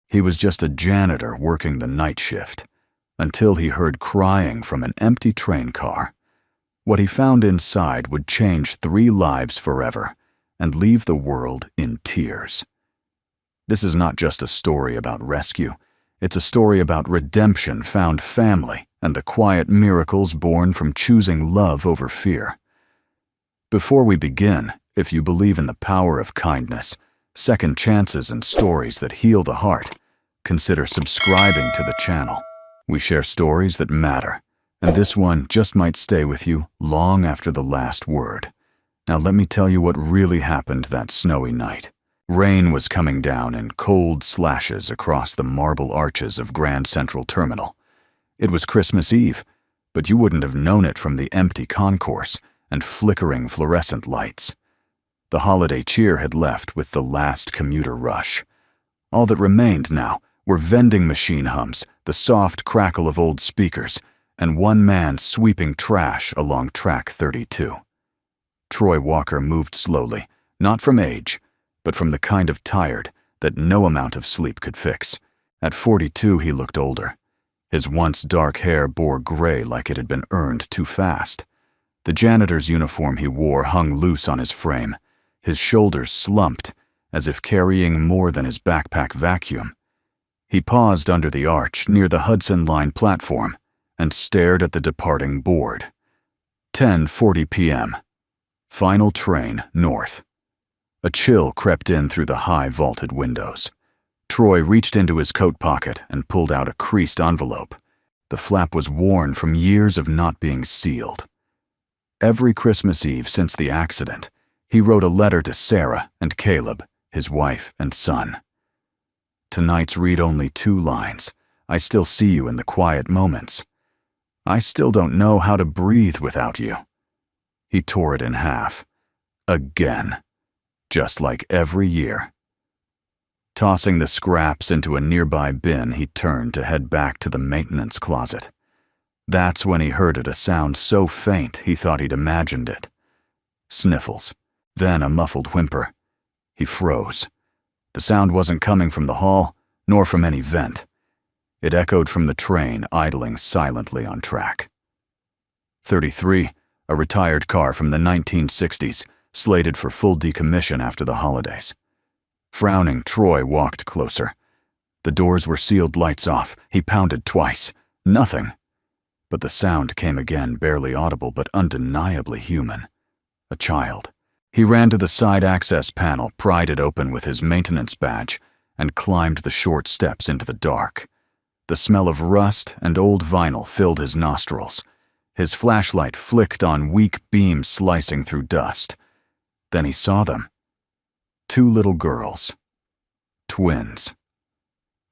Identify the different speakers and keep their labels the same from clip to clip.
Speaker 1: He was just a janitor working the night shift, until he heard crying from an empty train car. What he found inside would change 3 lives forever and leave the world in tears. This is not just a story about rescue. It's a story about redemption, found family, and the quiet miracles born from choosing love over fear. Before we begin, if you believe in the power of kindness, second chances, and stories that heal the heart, consider subscribing to the channel. We share stories that matter, and this one just might stay with you long after the last word. Now let me tell you what really happened that snowy night. Rain was coming down in cold slashes across the marble arches of Grand Central Terminal. It was Christmas Eve, but you wouldn't have known it from the empty concourse and flickering fluorescent lights. The holiday cheer had left with the last commuter rush. All that remained now were vending machine hums, the soft crackle of old speakers, and one man sweeping trash along track 32. Troy Walker moved slowly, not from age, but from the kind of tired that no amount of sleep could fix. At 42, he looked older. His once dark hair bore gray like it had been earned too fast. The janitor's uniform he wore hung loose on his frame, his shoulders slumped, as if carrying more than his backpack vacuum. He paused under the arch near the Hudson Line platform and stared at the departing board. 10:40 p.m. Final train north. A chill crept in through the high vaulted windows. Troy reached into his coat pocket and pulled out a creased envelope. The flap was worn from years of not being sealed. Every Christmas Eve since the accident, he wrote a letter to Sarah and Caleb, his wife and son. Tonight's read only 2 lines. I still see you in the quiet moments. I still don't know how to breathe without you. He tore it in half. Again. Just like every year. Tossing the scraps into a nearby bin, he turned to head back to the maintenance closet. That's when he heard it, a sound so faint he thought he'd imagined it. Sniffles, then a muffled whimper. He froze. The sound wasn't coming from the hall, nor from any vent. It echoed from the train idling silently on track. 33, a retired car from the 1960s, slated for full decommission after the holidays. Frowning, Troy walked closer. The doors were sealed, lights off. He pounded twice. Nothing. But the sound came again, barely audible but undeniably human. A child. He ran to the side access panel, pried it open with his maintenance badge, and climbed the short steps into the dark. The smell of rust and old vinyl filled his nostrils. His flashlight flicked on weak beams slicing through dust. Then he saw them. 2 little girls. Twins.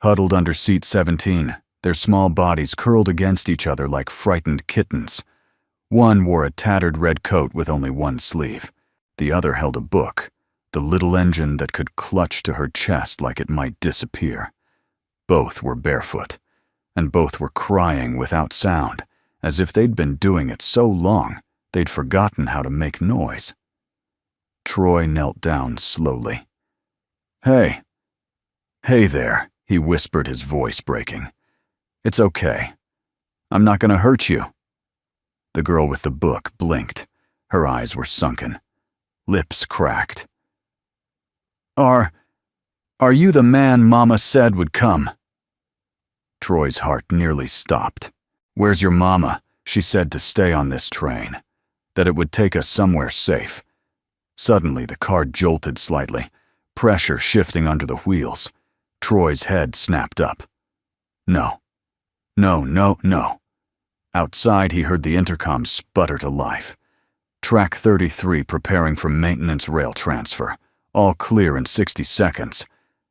Speaker 1: Huddled under seat 17, their small bodies curled against each other like frightened kittens. One wore a tattered red coat with only one sleeve. The other held a book, the little engine that could clutch to her chest like it might disappear. Both were barefoot, and both were crying without sound, as if they'd been doing it so long they'd forgotten how to make noise. Troy knelt down slowly. "Hey. Hey there," he whispered, his voice breaking. "It's okay. I'm not gonna hurt you." The girl with the book blinked. Her eyes were sunken. Lips cracked. Are you the man Mama said would come?" Troy's heart nearly stopped. "Where's your mama? She said to stay on this train. That it would take us somewhere safe." Suddenly, the car jolted slightly, pressure shifting under the wheels. Troy's head snapped up. No. No, no, no. Outside, he heard the intercom sputter to life. Track 33 preparing for maintenance rail transfer. All clear in 60 seconds.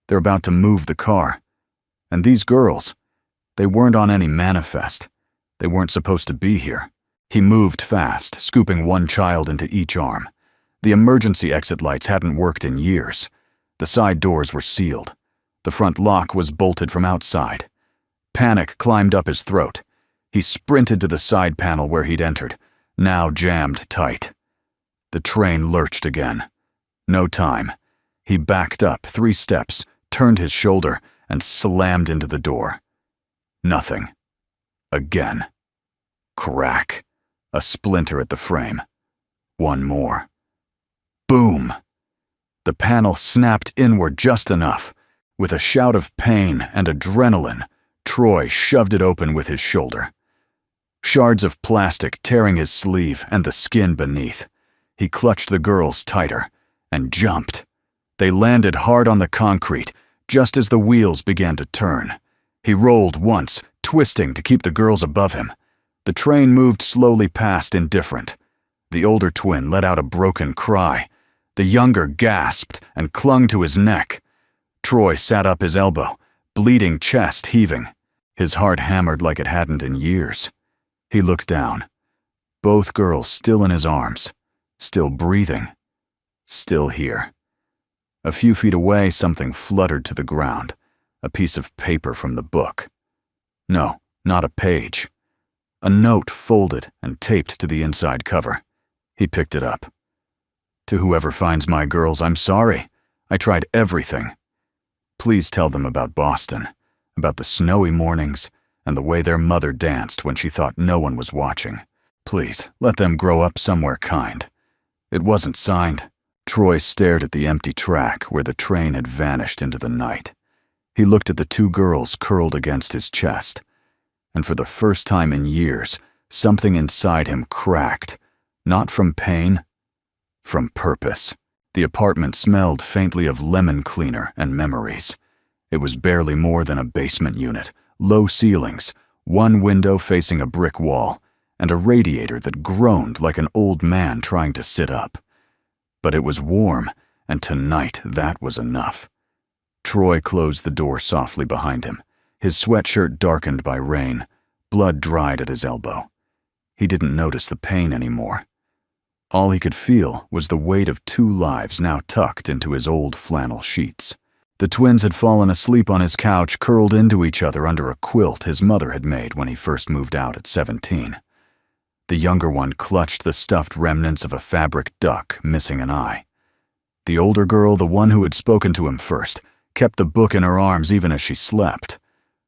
Speaker 1: They're about to move the car. And these girls, they weren't on any manifest. They weren't supposed to be here. He moved fast, scooping one child into each arm. The emergency exit lights hadn't worked in years. The side doors were sealed. The front lock was bolted from outside. Panic climbed up his throat. He sprinted to the side panel where he'd entered, now jammed tight. The train lurched again. No time. He backed up 3 steps, turned his shoulder, and slammed into the door. Nothing. Again. Crack. A splinter at the frame. One more. Boom! The panel snapped inward just enough. With a shout of pain and adrenaline, Troy shoved it open with his shoulder. Shards of plastic tearing his sleeve and the skin beneath. He clutched the girls tighter and jumped. They landed hard on the concrete just as the wheels began to turn. He rolled once, twisting to keep the girls above him. The train moved slowly past, indifferent. The older twin let out a broken cry. The younger gasped and clung to his neck. Troy sat up, his elbow, bleeding chest heaving. His heart hammered like it hadn't in years. He looked down. Both girls still in his arms, still breathing, still here. A few feet away, something fluttered to the ground, a piece of paper from the book. No, not a page. A note folded and taped to the inside cover. He picked it up. To whoever finds my girls, I'm sorry. I tried everything. Please tell them about Boston, about the snowy mornings and the way their mother danced when she thought no one was watching. Please, let them grow up somewhere kind. It wasn't signed. Troy stared at the empty track where the train had vanished into the night. He looked at the two girls curled against his chest, and for the first time in years, something inside him cracked, not from pain, from purpose. The apartment smelled faintly of lemon cleaner and memories. It was barely more than a basement unit, low ceilings, one window facing a brick wall, and a radiator that groaned like an old man trying to sit up. But it was warm, and tonight that was enough. Troy closed the door softly behind him, his sweatshirt darkened by rain, blood dried at his elbow. He didn't notice the pain anymore. All he could feel was the weight of two lives now tucked into his old flannel sheets. The twins had fallen asleep on his couch, curled into each other under a quilt his mother had made when he first moved out at 17. The younger one clutched the stuffed remnants of a fabric duck missing an eye. The older girl, the one who had spoken to him first, kept the book in her arms even as she slept,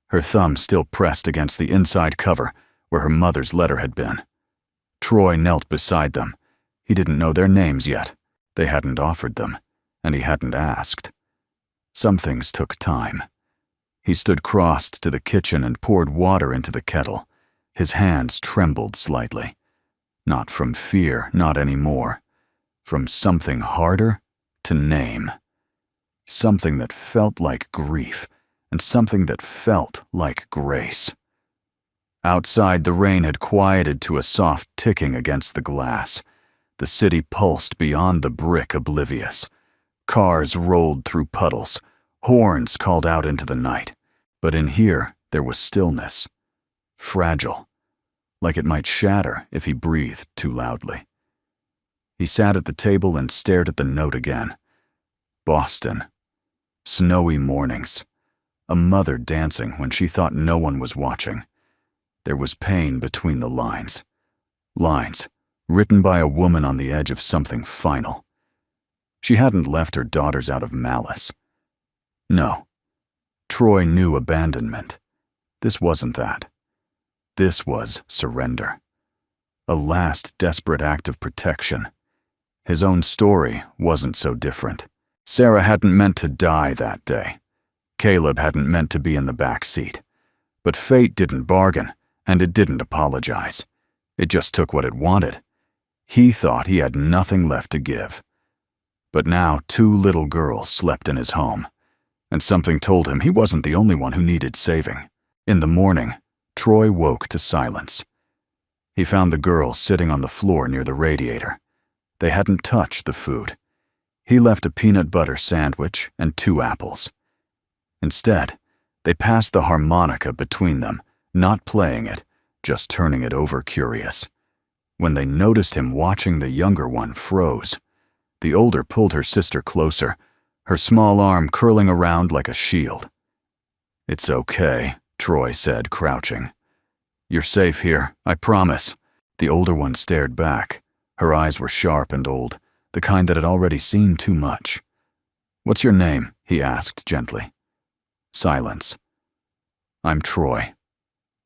Speaker 1: her thumb still pressed against the inside cover where her mother's letter had been. Troy knelt beside them. He didn't know their names yet. They hadn't offered them, and he hadn't asked. Some things took time. He stood crossed to the kitchen and poured water into the kettle. His hands trembled slightly. Not from fear, not anymore. From something harder to name. Something that felt like grief, and something that felt like grace. Outside, the rain had quieted to a soft ticking against the glass. The city pulsed beyond the brick, oblivious. Cars rolled through puddles. Horns called out into the night. But in here, there was stillness. Fragile. Like it might shatter if he breathed too loudly. He sat at the table and stared at the note again. Boston. Snowy mornings. A mother dancing when she thought no one was watching. There was pain between the lines. Lines written by a woman on the edge of something final. She hadn't left her daughters out of malice. No. Troy knew abandonment. This wasn't that. This was surrender. A last desperate act of protection. His own story wasn't so different. Sarah hadn't meant to die that day. Caleb hadn't meant to be in the back seat. But fate didn't bargain, and it didn't apologize. It just took what it wanted. He thought he had nothing left to give. But now 2 little girls slept in his home, and something told him he wasn't the only one who needed saving. In the morning, Troy woke to silence. He found the girls sitting on the floor near the radiator. They hadn't touched the food. He left a peanut butter sandwich and 2 apples. Instead, they passed the harmonica between them, not playing it, just turning it over curious. When they noticed him watching, the younger one froze. The older pulled her sister closer, her small arm curling around like a shield. "It's okay," Troy said, crouching. "You're safe here, I promise." The older one stared back. Her eyes were sharp and old, the kind that had already seen too much. "What's your name?" he asked gently. Silence. I'm Troy.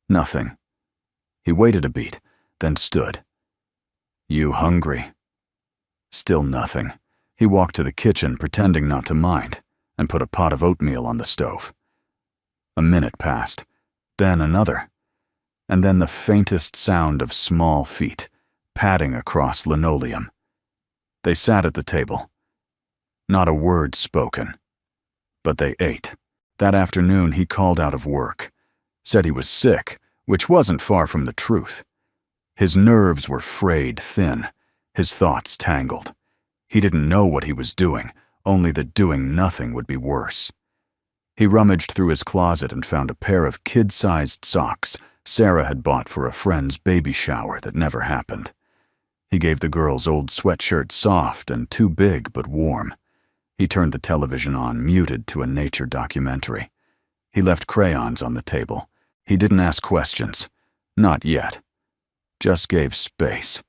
Speaker 1: Nothing. He waited a beat, then stood. You hungry? Still nothing. He walked to the kitchen, pretending not to mind, and put a pot of oatmeal on the stove. A minute passed, then another, and then the faintest sound of small feet padding across linoleum. They sat at the table. Not a word spoken. But they ate. That afternoon he called out of work, said he was sick, which wasn't far from the truth. His nerves were frayed thin, his thoughts tangled. He didn't know what he was doing, only that doing nothing would be worse. He rummaged through his closet and found a pair of kid-sized socks Sarah had bought for a friend's baby shower that never happened. He gave the girl's old sweatshirt soft and too big but warm. He turned the television on, muted to a nature documentary. He left crayons on the table. He didn't ask questions. Not yet. Just gave space.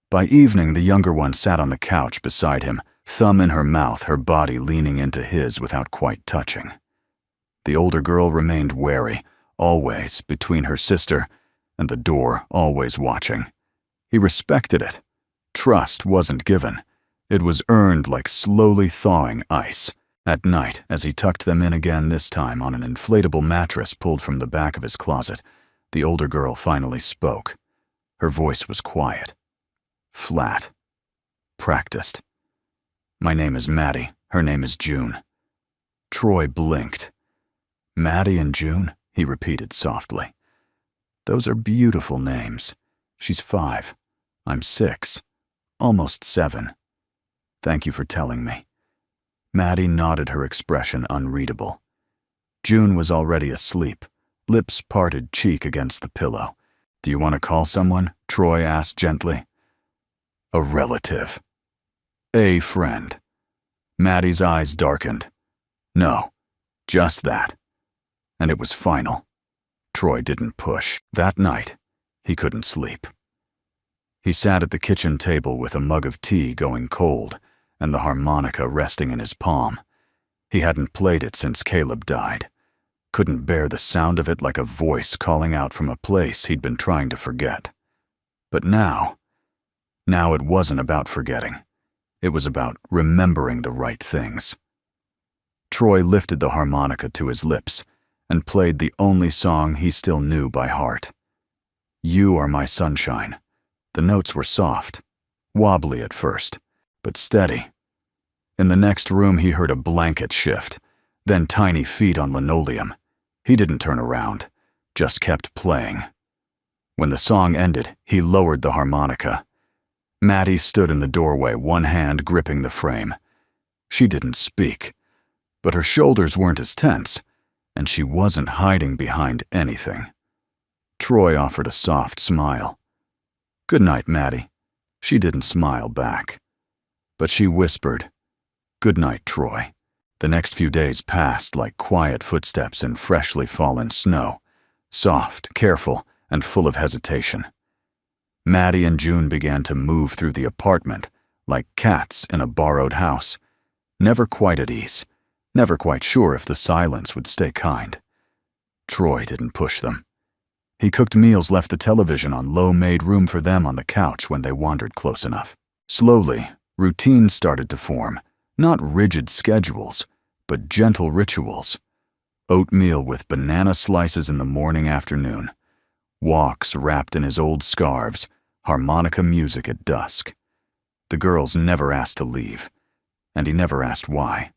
Speaker 1: By evening, the younger one sat on the couch beside him, thumb in her mouth, her body leaning into his without quite touching. The older girl remained wary, always between her sister and the door, always watching. He respected it. Trust wasn't given. It was earned like slowly thawing ice. At night, as he tucked them in again, this time on an inflatable mattress pulled from the back of his closet, the older girl finally spoke. Her voice was quiet. Flat. Practiced. My name is Maddie. Her name is June. Troy blinked. Maddie and June, he repeated softly. Those are beautiful names. She's 5. I'm 6. Almost 7. Thank you for telling me. Maddie nodded, her expression unreadable. June was already asleep, lips parted, cheek against the pillow. Do you want to call someone? Troy asked gently. A relative. A friend. Maddie's eyes darkened. No, just that. And it was final. Troy didn't push. That night, he couldn't sleep. He sat at the kitchen table with a mug of tea going cold and the harmonica resting in his palm. He hadn't played it since Caleb died. Couldn't bear the sound of it, like a voice calling out from a place he'd been trying to forget. But now it wasn't about forgetting. It was about remembering the right things. Troy lifted the harmonica to his lips and played the only song he still knew by heart. You Are My Sunshine. The notes were soft, wobbly at first, but steady. In the next room he heard a blanket shift, then tiny feet on linoleum. He didn't turn around, just kept playing. When the song ended, he lowered the harmonica. Maddie stood in the doorway, one hand gripping the frame. She didn't speak, but her shoulders weren't as tense, and she wasn't hiding behind anything. Troy offered a soft smile. Good night, Maddie. She didn't smile back, but she whispered, Good night, Troy. The next few days passed like quiet footsteps in freshly fallen snow, soft, careful, and full of hesitation. Maddie and June began to move through the apartment like cats in a borrowed house, never quite at ease, never quite sure if the silence would stay kind. Troy didn't push them. He cooked meals, left the television on low, made room for them on the couch when they wandered close enough. Slowly, routines started to form, not rigid schedules, but gentle rituals. Oatmeal with banana slices in the morning, afternoon. Walks wrapped in his old scarves, harmonica music at dusk. The girls never asked to leave, and he never asked why.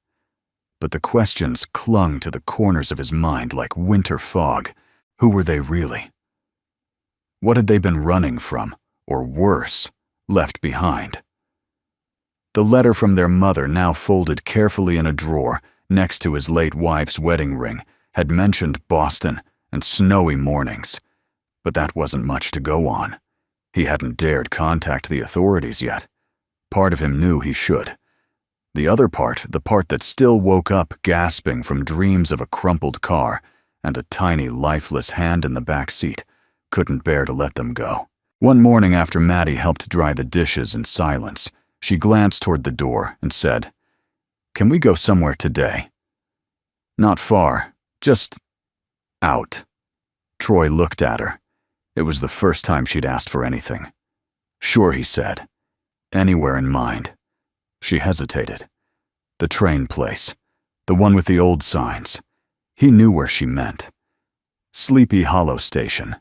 Speaker 1: But the questions clung to the corners of his mind like winter fog. Who were they really? What had they been running from, or worse, left behind? The letter from their mother, now folded carefully in a drawer next to his late wife's wedding ring, had mentioned Boston and snowy mornings. But that wasn't much to go on. He hadn't dared contact the authorities yet. Part of him knew he should. The other part, the part that still woke up gasping from dreams of a crumpled car and a tiny, lifeless hand in the back seat, couldn't bear to let them go. One morning after Maddie helped dry the dishes in silence, she glanced toward the door and said, Can we go somewhere today? Not far, just out. Troy looked at her. It was the first time she'd asked for anything. Sure, he said. Anywhere in mind. She hesitated. The train place. The one with the old signs. He knew where she meant. Sleepy Hollow Station.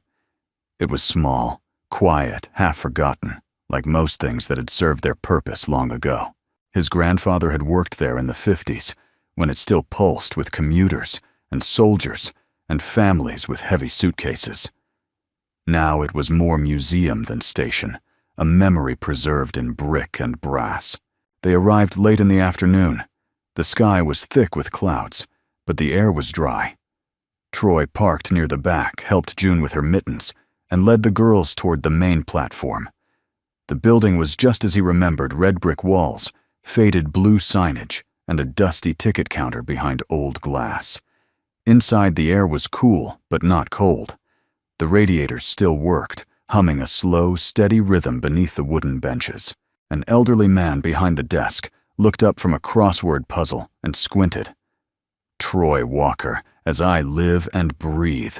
Speaker 1: It was small, quiet, half-forgotten, like most things that had served their purpose long ago. His grandfather had worked there in the 50s, when it still pulsed with commuters and soldiers and families with heavy suitcases. Now it was more museum than station, a memory preserved in brick and brass. They arrived late in the afternoon. The sky was thick with clouds, but the air was dry. Troy parked near the back, helped June with her mittens, and led the girls toward the main platform. The building was just as he remembered: red brick walls, faded blue signage, and a dusty ticket counter behind old glass. Inside, the air was cool, but not cold. The radiators still worked, humming a slow, steady rhythm beneath the wooden benches. An elderly man behind the desk looked up from a crossword puzzle and squinted. Troy Walker, as I live and breathe.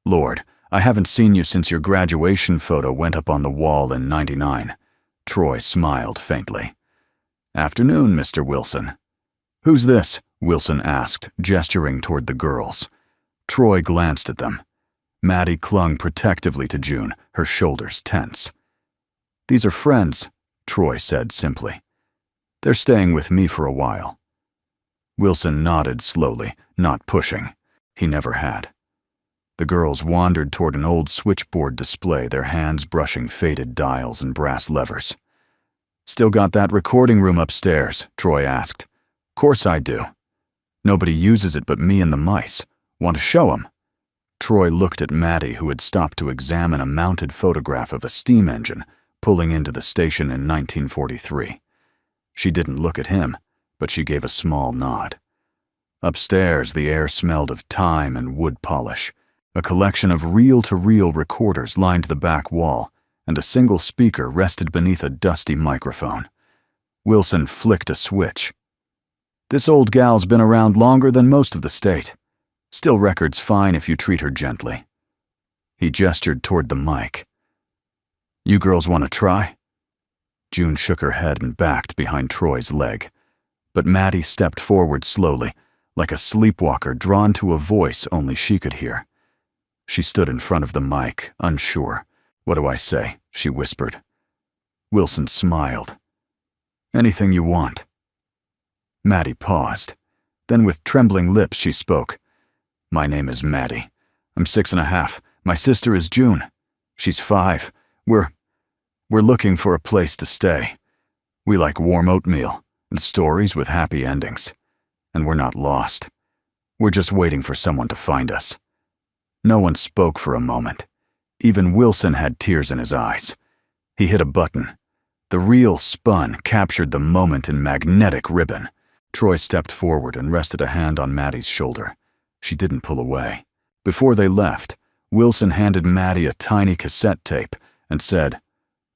Speaker 1: Lord, I haven't seen you since your graduation photo went up on the wall in '99. Troy smiled faintly. Afternoon, Mr. Wilson. Who's this? Wilson asked, gesturing toward the girls. Troy glanced at them. Maddie clung protectively to June, her shoulders tense. These are friends, Troy said simply. They're staying with me for a while. Wilson nodded slowly, not pushing. He never had. The girls wandered toward an old switchboard display, their hands brushing faded dials and brass levers. Still got that recording room upstairs? Troy asked. Course I do. Nobody uses it but me and the mice. Want to show 'em? Troy looked at Maddie, who had stopped to examine a mounted photograph of a steam engine pulling into the station in 1943. She didn't look at him, but she gave a small nod. Upstairs, the air smelled of time and wood polish. A collection of reel-to-reel recorders lined the back wall, and a single speaker rested beneath a dusty microphone. Wilson flicked a switch. This old gal's been around longer than most of the state. Still records fine if you treat her gently. He gestured toward the mic. You girls want to try? June shook her head and backed behind Troy's leg. But Maddie stepped forward slowly, like a sleepwalker drawn to a voice only she could hear. She stood in front of the mic, unsure. What do I say? She whispered. Wilson smiled. Anything you want. Maddie paused. Then with trembling lips she spoke. My name is Maddie. I'm 6.5. My sister is June. She's 5. We're looking for a place to stay. We like warm oatmeal and stories with happy endings. And we're not lost. We're just waiting for someone to find us. No one spoke for a moment. Even Wilson had tears in his eyes. He hit a button. The reel spun, captured the moment in magnetic ribbon. Troy stepped forward and rested a hand on Maddie's shoulder. She didn't pull away. Before they left, Wilson handed Maddie a tiny cassette tape and said,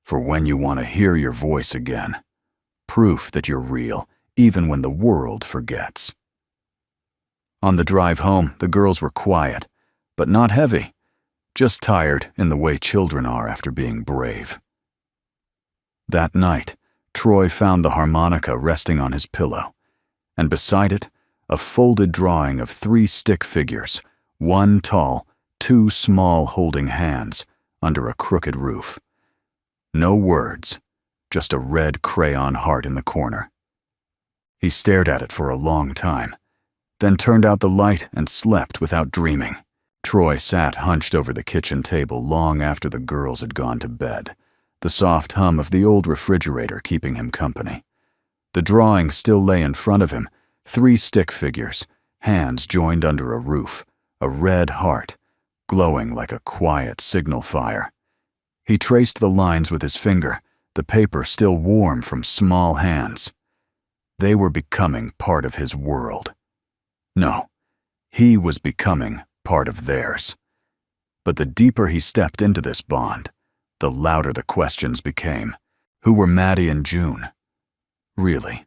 Speaker 1: For when you want to hear your voice again. Proof that you're real, even when the world forgets. On the drive home, the girls were quiet, but not heavy, just tired in the way children are after being brave. That night, Troy found the harmonica resting on his pillow, and beside it, a folded drawing of 3 stick figures, 1 tall, 2 small, holding hands under a crooked roof. No words, just a red crayon heart in the corner. He stared at it for a long time, then turned out the light and slept without dreaming. Troy sat hunched over the kitchen table long after the girls had gone to bed, the soft hum of the old refrigerator keeping him company. The drawing still lay in front of him, 3 stick figures, hands joined under a roof, a red heart, glowing like a quiet signal fire. He traced the lines with his finger, the paper still warm from small hands. They were becoming part of his world. No, he was becoming part of theirs. But the deeper he stepped into this bond, the louder the questions became. Who were Maddie and June? Really?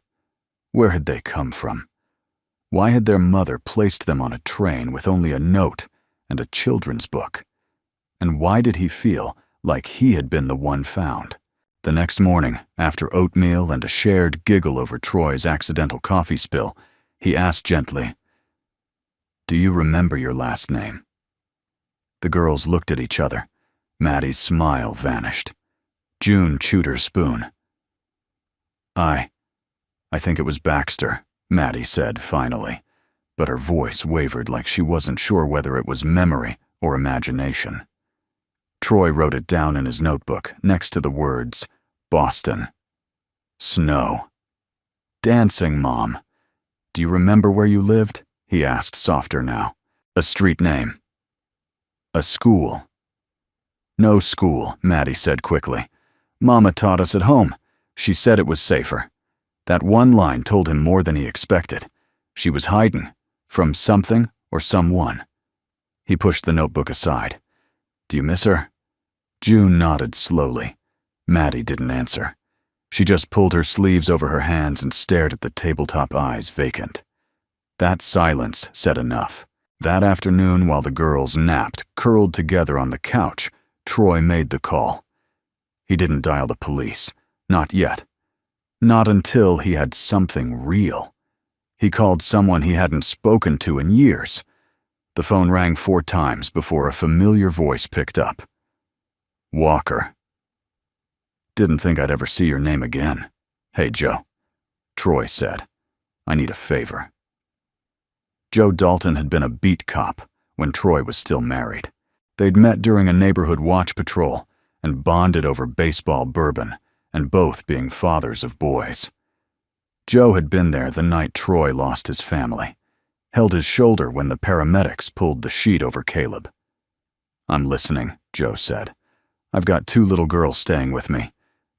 Speaker 1: Where had they come from? Why had their mother placed them on a train with only a note and a children's book? And why did he feel like he had been the one found? The next morning, after oatmeal and a shared giggle over Troy's accidental coffee spill, he asked gently, "Do you remember your last name?" The girls looked at each other. Maddie's smile vanished. June chewed her spoon. I think it was Baxter," Maddie said finally, but her voice wavered like she wasn't sure whether it was memory or imagination. Troy wrote it down in his notebook next to the words, Boston. Snow. Dancing, Mom. Do you remember where you lived? He asked, softer now. A street name. A school. No school, Maddie said quickly. Mama taught us at home. She said it was safer. That one line told him more than he expected. She was hiding from something or someone. He pushed the notebook aside. Do you miss her? June nodded slowly. Maddie didn't answer. She just pulled her sleeves over her hands and stared at the tabletop eyes vacant. That silence said enough. That afternoon, while the girls napped, curled together on the couch, Troy made the call. He didn't dial the police. Not yet. Not until he had something real. He called someone he hadn't spoken to in years. The phone rang 4 times before a familiar voice picked up. Walker. Didn't think I'd ever see your name again. Hey, Joe. Troy said. I need a favor. Joe Dalton had been a beat cop when Troy was still married. They'd met during a neighborhood watch patrol and bonded over baseball bourbon, and both being fathers of boys. Joe had been there the night Troy lost his family, held his shoulder when the paramedics pulled the sheet over Caleb. I'm listening, Joe said. I've got 2 little girls staying with me.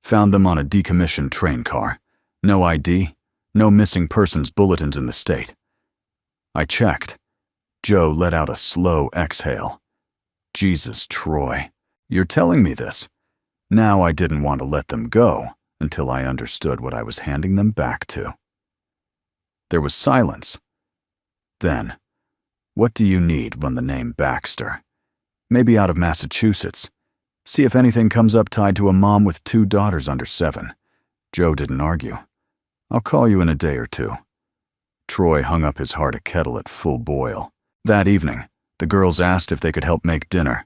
Speaker 1: Found them on a decommissioned train car. No ID, no missing persons bulletins in the state. I checked. Joe let out a slow exhale. Jesus, Troy, you're telling me this. Now I didn't want to let them go until I understood what I was handing them back to. There was silence. Then, what do you need when the name Baxter? Maybe out of Massachusetts. See if anything comes up tied to a mom with 2 daughters under 7. Joe didn't argue. I'll call you in a day or 2. Troy hung up his heart a kettle at full boil. That evening, the girls asked if they could help make dinner.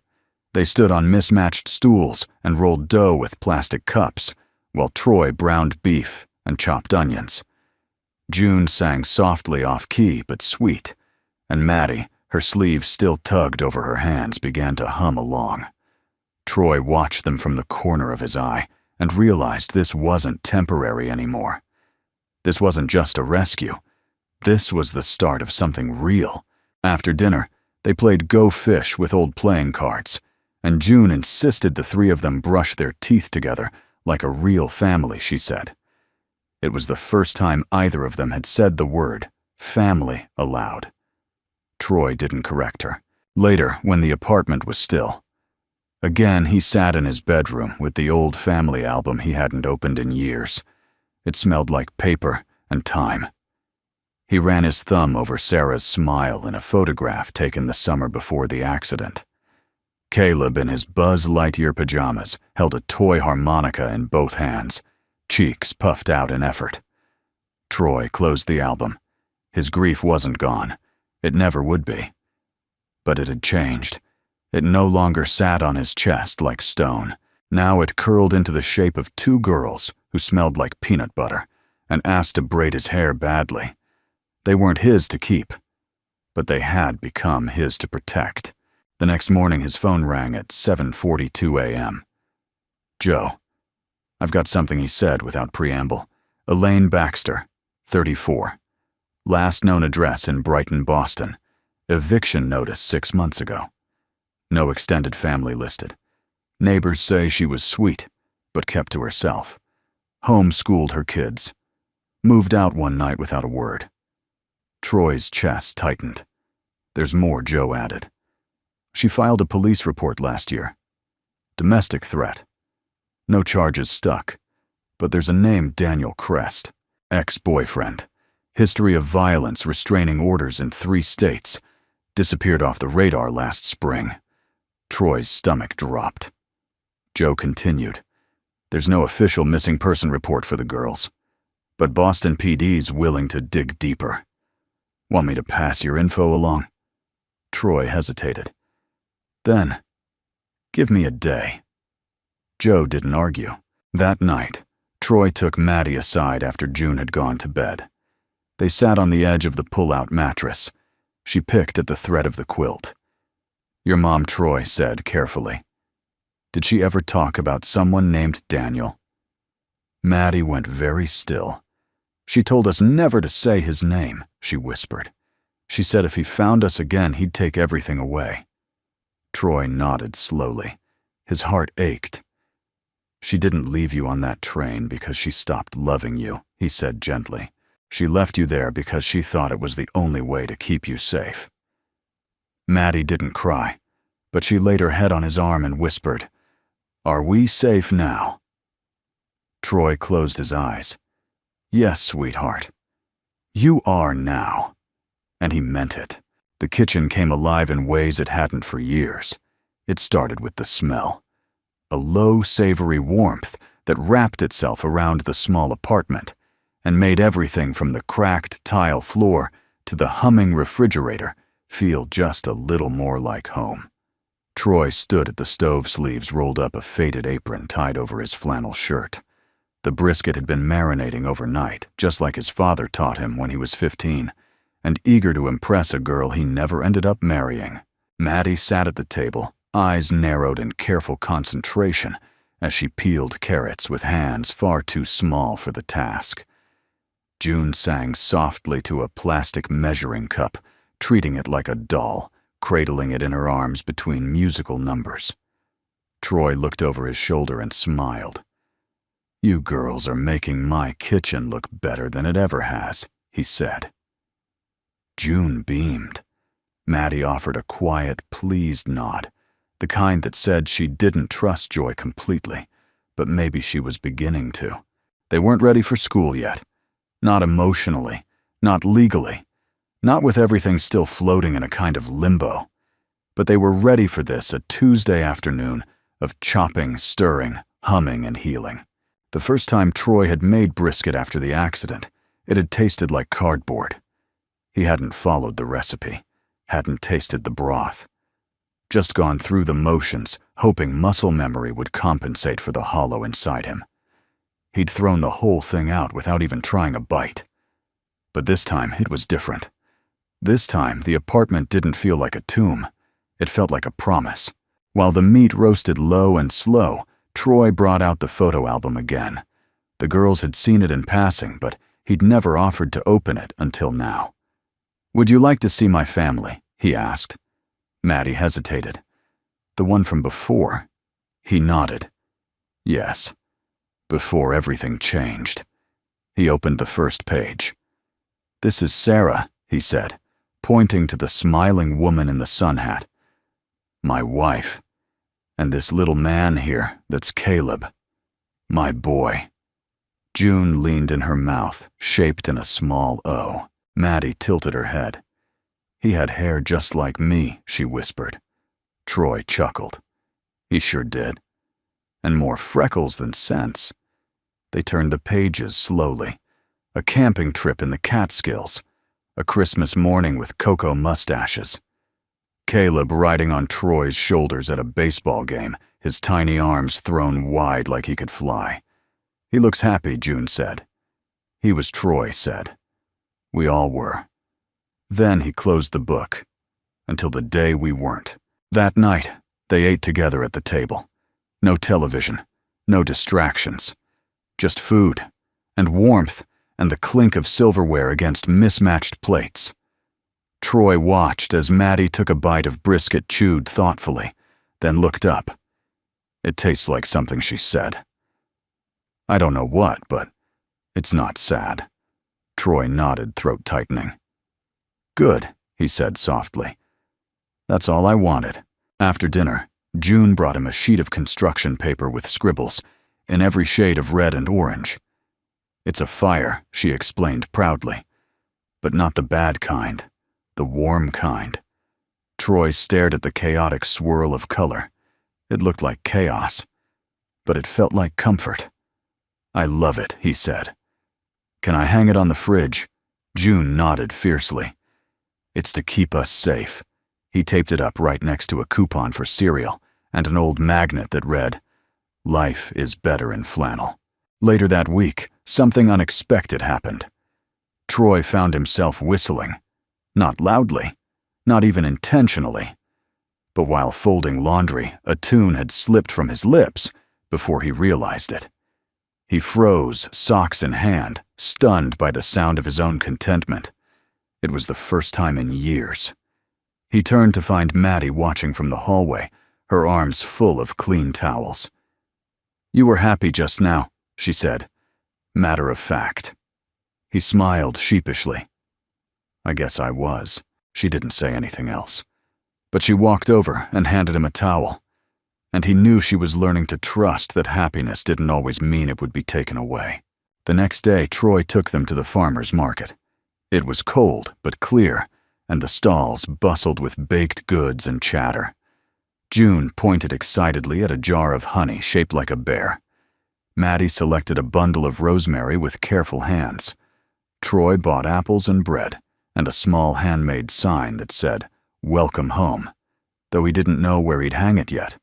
Speaker 1: They stood on mismatched stools and rolled dough with plastic cups, while Troy browned beef and chopped onions. June sang softly off-key but sweet, and Maddie, her sleeves still tugged over her hands, began to hum along. Troy watched them from the corner of his eye and realized this wasn't temporary anymore. This wasn't just a rescue. This was the start of something real. After dinner, they played Go Fish with old playing cards, and June insisted the 3 of them brush their teeth together like a real family, she said. It was the first time either of them had said the word family aloud. Troy didn't correct her. Later, when the apartment was still, again he sat in his bedroom with the old family album he hadn't opened in years. It smelled like paper and time. He ran his thumb over Sarah's smile in a photograph taken the summer before the accident. Caleb, in his Buzz Lightyear pajamas, held a toy harmonica in both hands, cheeks puffed out in effort. Troy closed the album. His grief wasn't gone. It never would be. But it had changed. It no longer sat on his chest like stone. Now it curled into the shape of 2 girls who smelled like peanut butter and asked to braid his hair badly. They weren't his to keep, but they had become his to protect. The next morning his phone rang at 7:42 a.m. Joe. I've got something, he said without preamble. Elaine Baxter, 34. Last known address in Brighton, Boston. Eviction notice 6 months ago. No extended family listed. Neighbors say she was sweet, but kept to herself. Homeschooled her kids. Moved out one night without a word. Troy's chest tightened. There's more, Joe added. She filed a police report last year. Domestic threat. No charges stuck, but there's a name, Daniel Crest, ex-boyfriend. History of violence, restraining orders in 3 states. Disappeared off the radar last spring. Troy's stomach dropped. Joe continued. There's no official missing person report for the girls, but Boston PD's willing to dig deeper. Want me to pass your info along? Troy hesitated. Then, give me a day. Joe didn't argue. That night, Troy took Maddie aside after June had gone to bed. They sat on the edge of the pull-out mattress. She picked at the thread of the quilt. Your mom, Troy said carefully. Did she ever talk about someone named Daniel? Maddie went very still. She told us never to say his name, she whispered. She said if he found us again, he'd take everything away. Troy nodded slowly. His heart ached. She didn't leave you on that train because she stopped loving you, he said gently. She left you there because she thought it was the only way to keep you safe. Maddie didn't cry, but she laid her head on his arm and whispered, Are we safe now? Troy closed his eyes. Yes, sweetheart. You are now. And he meant it. The kitchen came alive in ways it hadn't for years. It started with the smell. A low, savory warmth that wrapped itself around the small apartment and made everything from the cracked tile floor to the humming refrigerator feel just a little more like home. Troy stood at the stove sleeves, rolled up a faded apron tied over his flannel shirt. The brisket had been marinating overnight, just like his father taught him when he was 15, and eager to impress a girl he never ended up marrying. Maddie sat at the table, eyes narrowed in careful concentration as she peeled carrots with hands far too small for the task. June sang softly to a plastic measuring cup, treating it like a doll, cradling it in her arms between musical numbers. Troy looked over his shoulder and smiled. You girls are making my kitchen look better than it ever has, he said. June beamed. Maddie offered a quiet, pleased nod, the kind that said she didn't trust Joy completely, but maybe she was beginning to. They weren't ready for school yet. Not emotionally, not legally, not with everything still floating in a kind of limbo. But they were ready for this, a Tuesday afternoon of chopping, stirring, humming, and healing. The first time Troy had made brisket after the accident, it had tasted like cardboard. He hadn't followed the recipe, hadn't tasted the broth. Just gone through the motions, hoping muscle memory would compensate for the hollow inside him. He'd thrown the whole thing out without even trying a bite. But this time, it was different. This time, the apartment didn't feel like a tomb. It felt like a promise. While the meat roasted low and slow, Troy brought out the photo album again. The girls had seen it in passing, but he'd never offered to open it until now. Would you like to see my family? He asked. Maddie hesitated. The one from before? He nodded. Yes. Before everything changed. He opened the first page. This is Sarah, he said, pointing to the smiling woman in the sun hat. My wife. And this little man here, that's Caleb. My boy. June leaned in her mouth, shaped in a small O. Maddie tilted her head. He had hair just like me, she whispered. Troy chuckled. He sure did. And more freckles than sense. They turned the pages slowly. A camping trip in the Catskills. A Christmas morning with cocoa mustaches. Caleb riding on Troy's shoulders at a baseball game, his tiny arms thrown wide like he could fly. He looks happy, June said. He was Troy said. We all were. Then he closed the book. Until the day we weren't. That night, they ate together at the table. No television, no distractions. Just food, and warmth, and the clink of silverware against mismatched plates. Troy watched as Maddie took a bite of brisket, chewed thoughtfully, then looked up. It tastes like something she said. I don't know what, but it's not sad. Troy nodded, throat tightening. Good, he said softly. That's all I wanted. After dinner, June brought him a sheet of construction paper with scribbles, in every shade of red and orange. It's a fire, she explained proudly. But not the bad kind, the warm kind. Troy stared at the chaotic swirl of color. It looked like chaos, but it felt like comfort. "I love it," he said. "Can I hang it on the fridge?" June nodded fiercely. "It's to keep us safe." He taped it up right next to a coupon for cereal and an old magnet that read, "Life is better in flannel." Later that week, something unexpected happened. Troy found himself whistling. Not loudly, not even intentionally. But while folding laundry, a tune had slipped from his lips before he realized it. He froze, socks in hand, stunned by the sound of his own contentment. It was the first time in years. He turned to find Maddie watching from the hallway, her arms full of clean towels. "You were happy just now," she said, matter of fact. He smiled sheepishly. "I guess I was." She didn't say anything else. But she walked over and handed him a towel. And he knew she was learning to trust that happiness didn't always mean it would be taken away. The next day, Troy took them to the farmer's market. It was cold but clear, and the stalls bustled with baked goods and chatter. June pointed excitedly at a jar of honey shaped like a bear. Maddie selected a bundle of rosemary with careful hands. Troy bought apples and bread, and a small handmade sign that said, "Welcome home," though he didn't know where he'd hang it yet.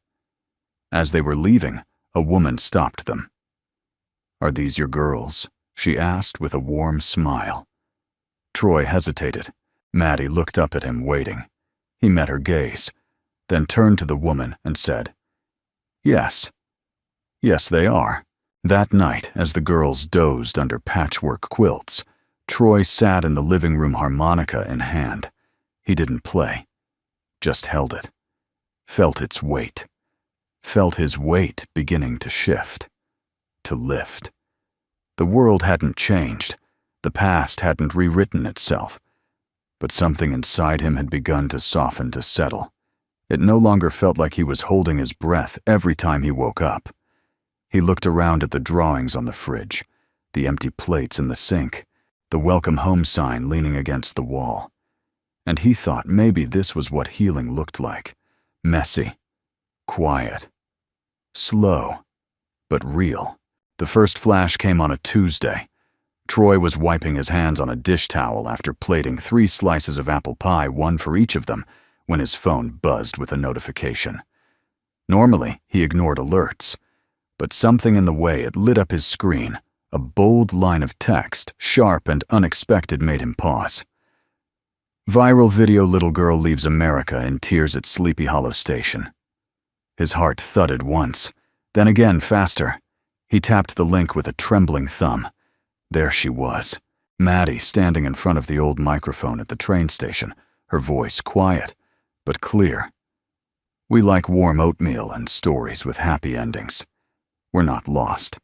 Speaker 1: As they were leaving, a woman stopped them. "Are these your girls?" she asked with a warm smile. Troy hesitated. Maddie looked up at him, waiting. He met her gaze, then turned to the woman and said, "Yes. Yes, they are." That night, as the girls dozed under patchwork quilts, Troy sat in the living room, harmonica in hand. He didn't play, just held it, felt its weight, felt his weight beginning to shift, to lift. The world hadn't changed, the past hadn't rewritten itself, but something inside him had begun to soften, to settle. It no longer felt like he was holding his breath every time he woke up. He looked around at the drawings on the fridge, the empty plates in the sink, the welcome home sign leaning against the wall. And he thought maybe this was what healing looked like. Messy, quiet, slow, but real. The first flash came on a Tuesday. Troy was wiping his hands on a dish towel after plating 3 slices of apple pie, 1 for each of them, when his phone buzzed with a notification. Normally, he ignored alerts, but something in the way it lit up his screen, a bold line of text, sharp and unexpected, made him pause. Viral video: little girl leaves America in tears at Sleepy Hollow Station. His heart thudded once, then again faster. He tapped the link with a trembling thumb. There she was, Maddie, standing in front of the old microphone at the train station, her voice quiet, but clear. "We like warm oatmeal and stories with happy endings. We're not lost.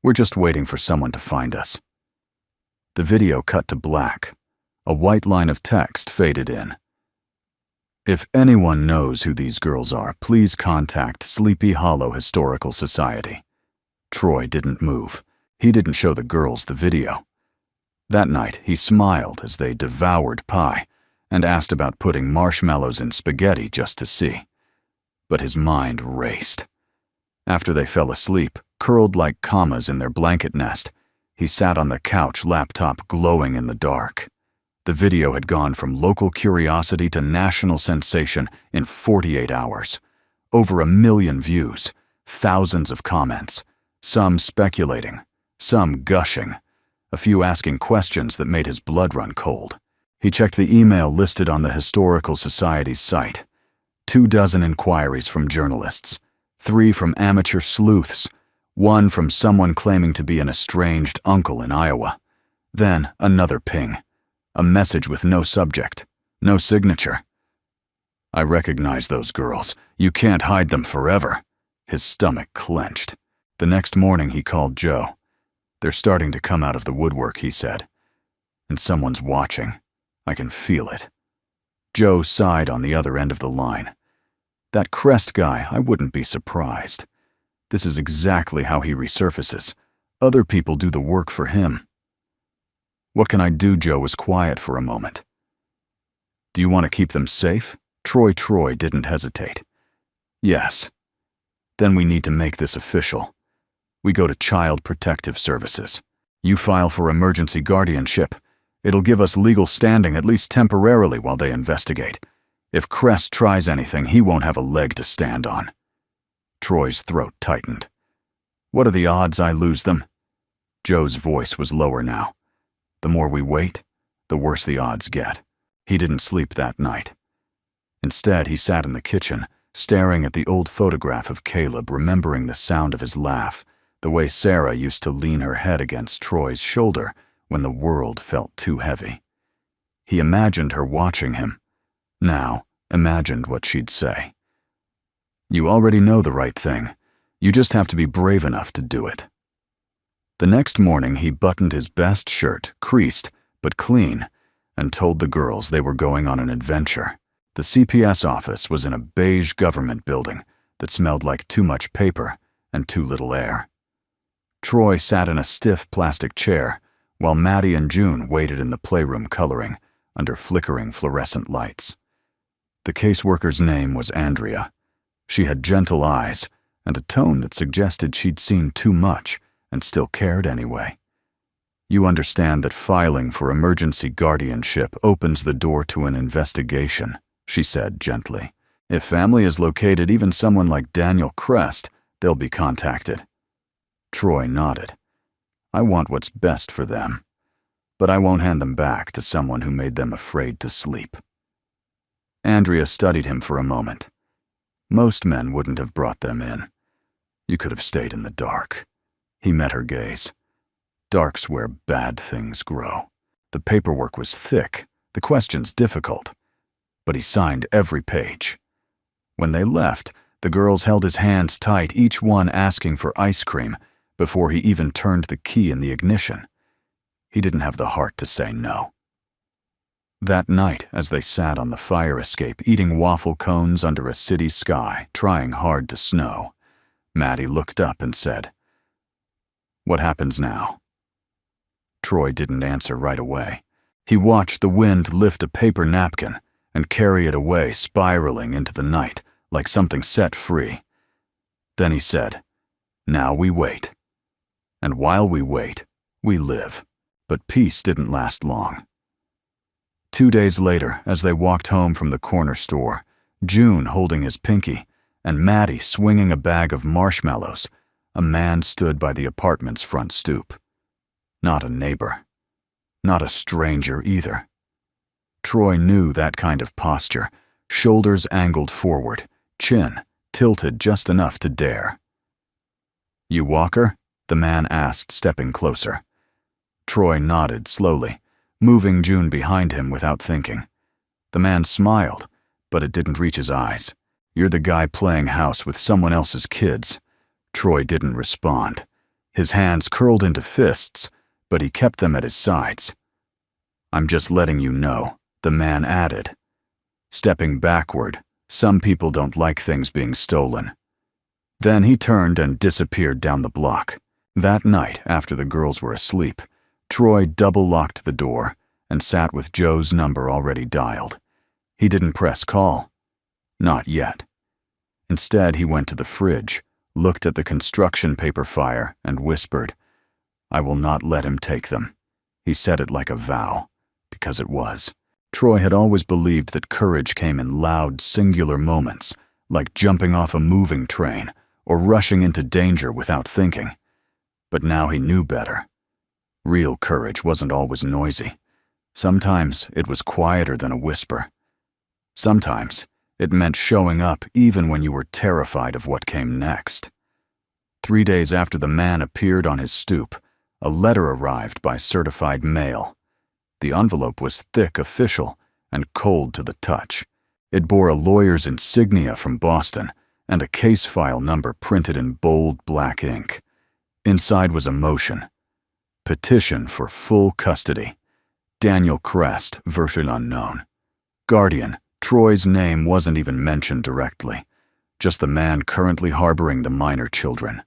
Speaker 1: We're just waiting for someone to find us." The video cut to black. A white line of text faded in. "If anyone knows who these girls are, please contact Sleepy Hollow Historical Society." Troy didn't move. He didn't show the girls the video. That night, he smiled as they devoured pie and asked about putting marshmallows in spaghetti just to see. But his mind raced. After they fell asleep, curled like commas in their blanket nest, he sat on the couch, laptop glowing in the dark. The video had gone from local curiosity to national sensation in 48 hours. Over 1 million views, thousands of comments, some speculating, some gushing, a few asking questions that made his blood run cold. He checked the email listed on the Historical Society's site. 24 inquiries from journalists, 3 from amateur sleuths, 1 from someone claiming to be an estranged uncle in Iowa. Then another ping, a message with no subject, no signature. "I recognize those girls. You can't hide them forever." His stomach clenched. The next morning he called Joe. "They're starting to come out of the woodwork," he said. "And someone's watching. I can feel it." Joe sighed on the other end of the line. "That Crest guy, I wouldn't be surprised. This is exactly how he resurfaces. Other people do the work for him." "What can I do?" Joe was quiet for a moment. "Do you want to keep them safe?" Troy didn't hesitate. "Yes." "Then we need to make this official. We go to Child Protective Services. You file for emergency guardianship. It'll give us legal standing, at least temporarily, while they investigate. If Crest tries anything, he won't have a leg to stand on." Troy's throat tightened. "What are the odds I lose them?" Joe's voice was lower now. "The more we wait, the worse the odds get." He didn't sleep that night. Instead, he sat in the kitchen, staring at the old photograph of Caleb, remembering the sound of his laugh, the way Sarah used to lean her head against Troy's shoulder when the world felt too heavy. He imagined her watching him. Now, imagined what she'd say. "You already know the right thing. You just have to be brave enough to do it." The next morning, he buttoned his best shirt, creased but clean, and told the girls they were going on an adventure. The CPS office was in a beige government building that smelled like too much paper and too little air. Troy sat in a stiff plastic chair, while Maddie and June waited in the playroom coloring under flickering fluorescent lights. The caseworker's name was Andrea. She had gentle eyes and a tone that suggested she'd seen too much and still cared anyway. "You understand that filing for emergency guardianship opens the door to an investigation," she said gently. "If family is located, even someone like Daniel Crest, they'll be contacted." Troy nodded. "I want what's best for them, but I won't hand them back to someone who made them afraid to sleep." Andrea studied him for a moment. "Most men wouldn't have brought them in. You could have stayed in the dark." He met her gaze. "Dark's where bad things grow." The paperwork was thick, the questions difficult, but he signed every page. When they left, the girls held his hands tight, each one asking for ice cream before he even turned the key in the ignition. He didn't have the heart to say no. That night, as they sat on the fire escape eating waffle cones under a city sky, trying hard to snow, Maddie looked up and said, "What happens now?" Troy didn't answer right away. He watched the wind lift a paper napkin and carry it away, spiraling into the night like something set free. Then he said, "Now we wait. And while we wait, we live." But peace didn't last long. 2 days later, as they walked home from the corner store, June holding his pinky and Maddie swinging a bag of marshmallows, a man stood by the apartment's front stoop. Not a neighbor. Not a stranger either. Troy knew that kind of posture, shoulders angled forward, chin tilted just enough to dare. "You Walker?" the man asked, stepping closer. Troy nodded slowly, moving June behind him without thinking. The man smiled, but it didn't reach his eyes. "You're the guy playing house with someone else's kids." Troy didn't respond. His hands curled into fists, but he kept them at his sides. "I'm just letting you know," the man added. Stepping backward, "Some people don't like things being stolen." Then he turned and disappeared down the block. That night, after the girls were asleep, Troy double-locked the door and sat with Joe's number already dialed. He didn't press call. Not yet. Instead, he went to the fridge, looked at the construction paper fire, and whispered, "I will not let him take them." He said it like a vow, because it was. Troy had always believed that courage came in loud, singular moments, like jumping off a moving train or rushing into danger without thinking. But now he knew better. Real courage wasn't always noisy. Sometimes it was quieter than a whisper. Sometimes it meant showing up even when you were terrified of what came next. 3 days after the man appeared on his stoop, a letter arrived by certified mail. The envelope was thick, official, and cold to the touch. It bore a lawyer's insignia from Boston and a case file number printed in bold black ink. Inside was a motion. Petition for full custody. Daniel Crest, version unknown. Guardian. Troy's name wasn't even mentioned directly, just the man currently harboring the minor children.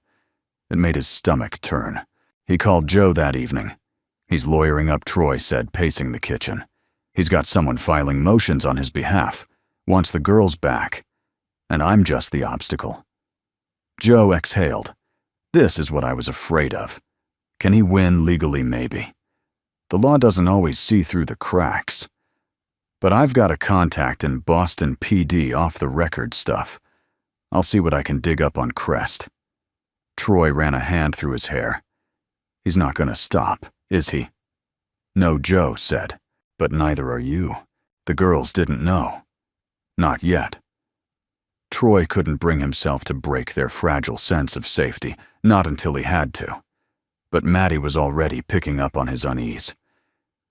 Speaker 1: It made his stomach turn. He called Joe that evening. He's lawyering up, Troy said, pacing the kitchen. He's got someone filing motions on his behalf, wants the girls back, and I'm just the obstacle. Joe exhaled. This is what I was afraid of. Can he win legally? Maybe. The law doesn't always see through the cracks. But I've got a contact in Boston PD off-the-record stuff. I'll see what I can dig up on Crest. Troy ran a hand through his hair. He's not going to stop, is he? No, Joe said, but neither are you. The girls didn't know. Not yet. Troy couldn't bring himself to break their fragile sense of safety, not until he had to. But Maddie was already picking up on his unease.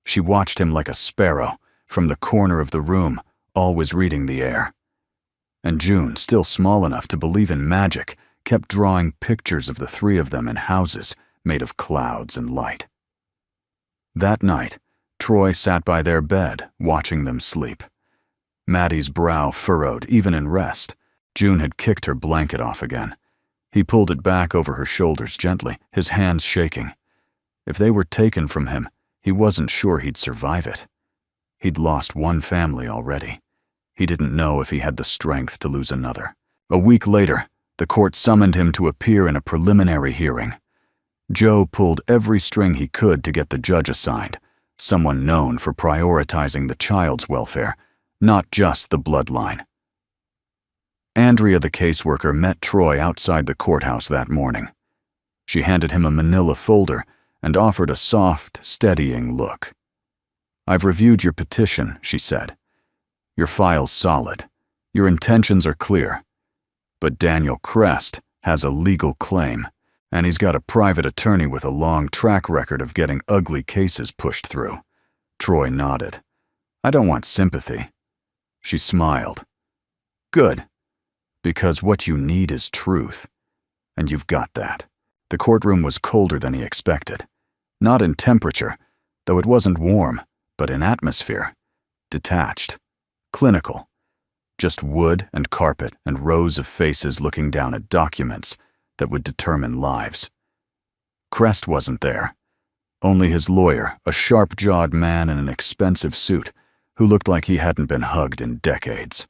Speaker 1: She watched him like a sparrow, from the corner of the room, always reading the air. And June, still small enough to believe in magic, kept drawing pictures of the three of them in houses made of clouds and light. That night, Troy sat by their bed, watching them sleep. Maddie's brow furrowed, even in rest. June had kicked her blanket off again. He pulled it back over her shoulders gently, his hands shaking. If they were taken from him, he wasn't sure he'd survive it. He'd lost one family already. He didn't know if he had the strength to lose another. A week later, the court summoned him to appear in a preliminary hearing. Joe pulled every string he could to get the judge assigned, someone known for prioritizing the child's welfare, not just the bloodline. Andrea, the caseworker, met Troy outside the courthouse that morning. She handed him a manila folder and offered a soft, steadying look. "I've reviewed your petition," she said. "Your file's solid. Your intentions are clear. But Daniel Crest has a legal claim, and he's got a private attorney with a long track record of getting ugly cases pushed through." Troy nodded. "I don't want sympathy." She smiled. "Good. Because what you need is truth. And you've got that." The courtroom was colder than he expected. Not in temperature, though it wasn't warm, but in atmosphere. Detached. Clinical. Just wood and carpet and rows of faces looking down at documents that would determine lives. Crest wasn't there. Only his lawyer, a sharp-jawed man in an expensive suit, who looked like he hadn't been hugged in decades.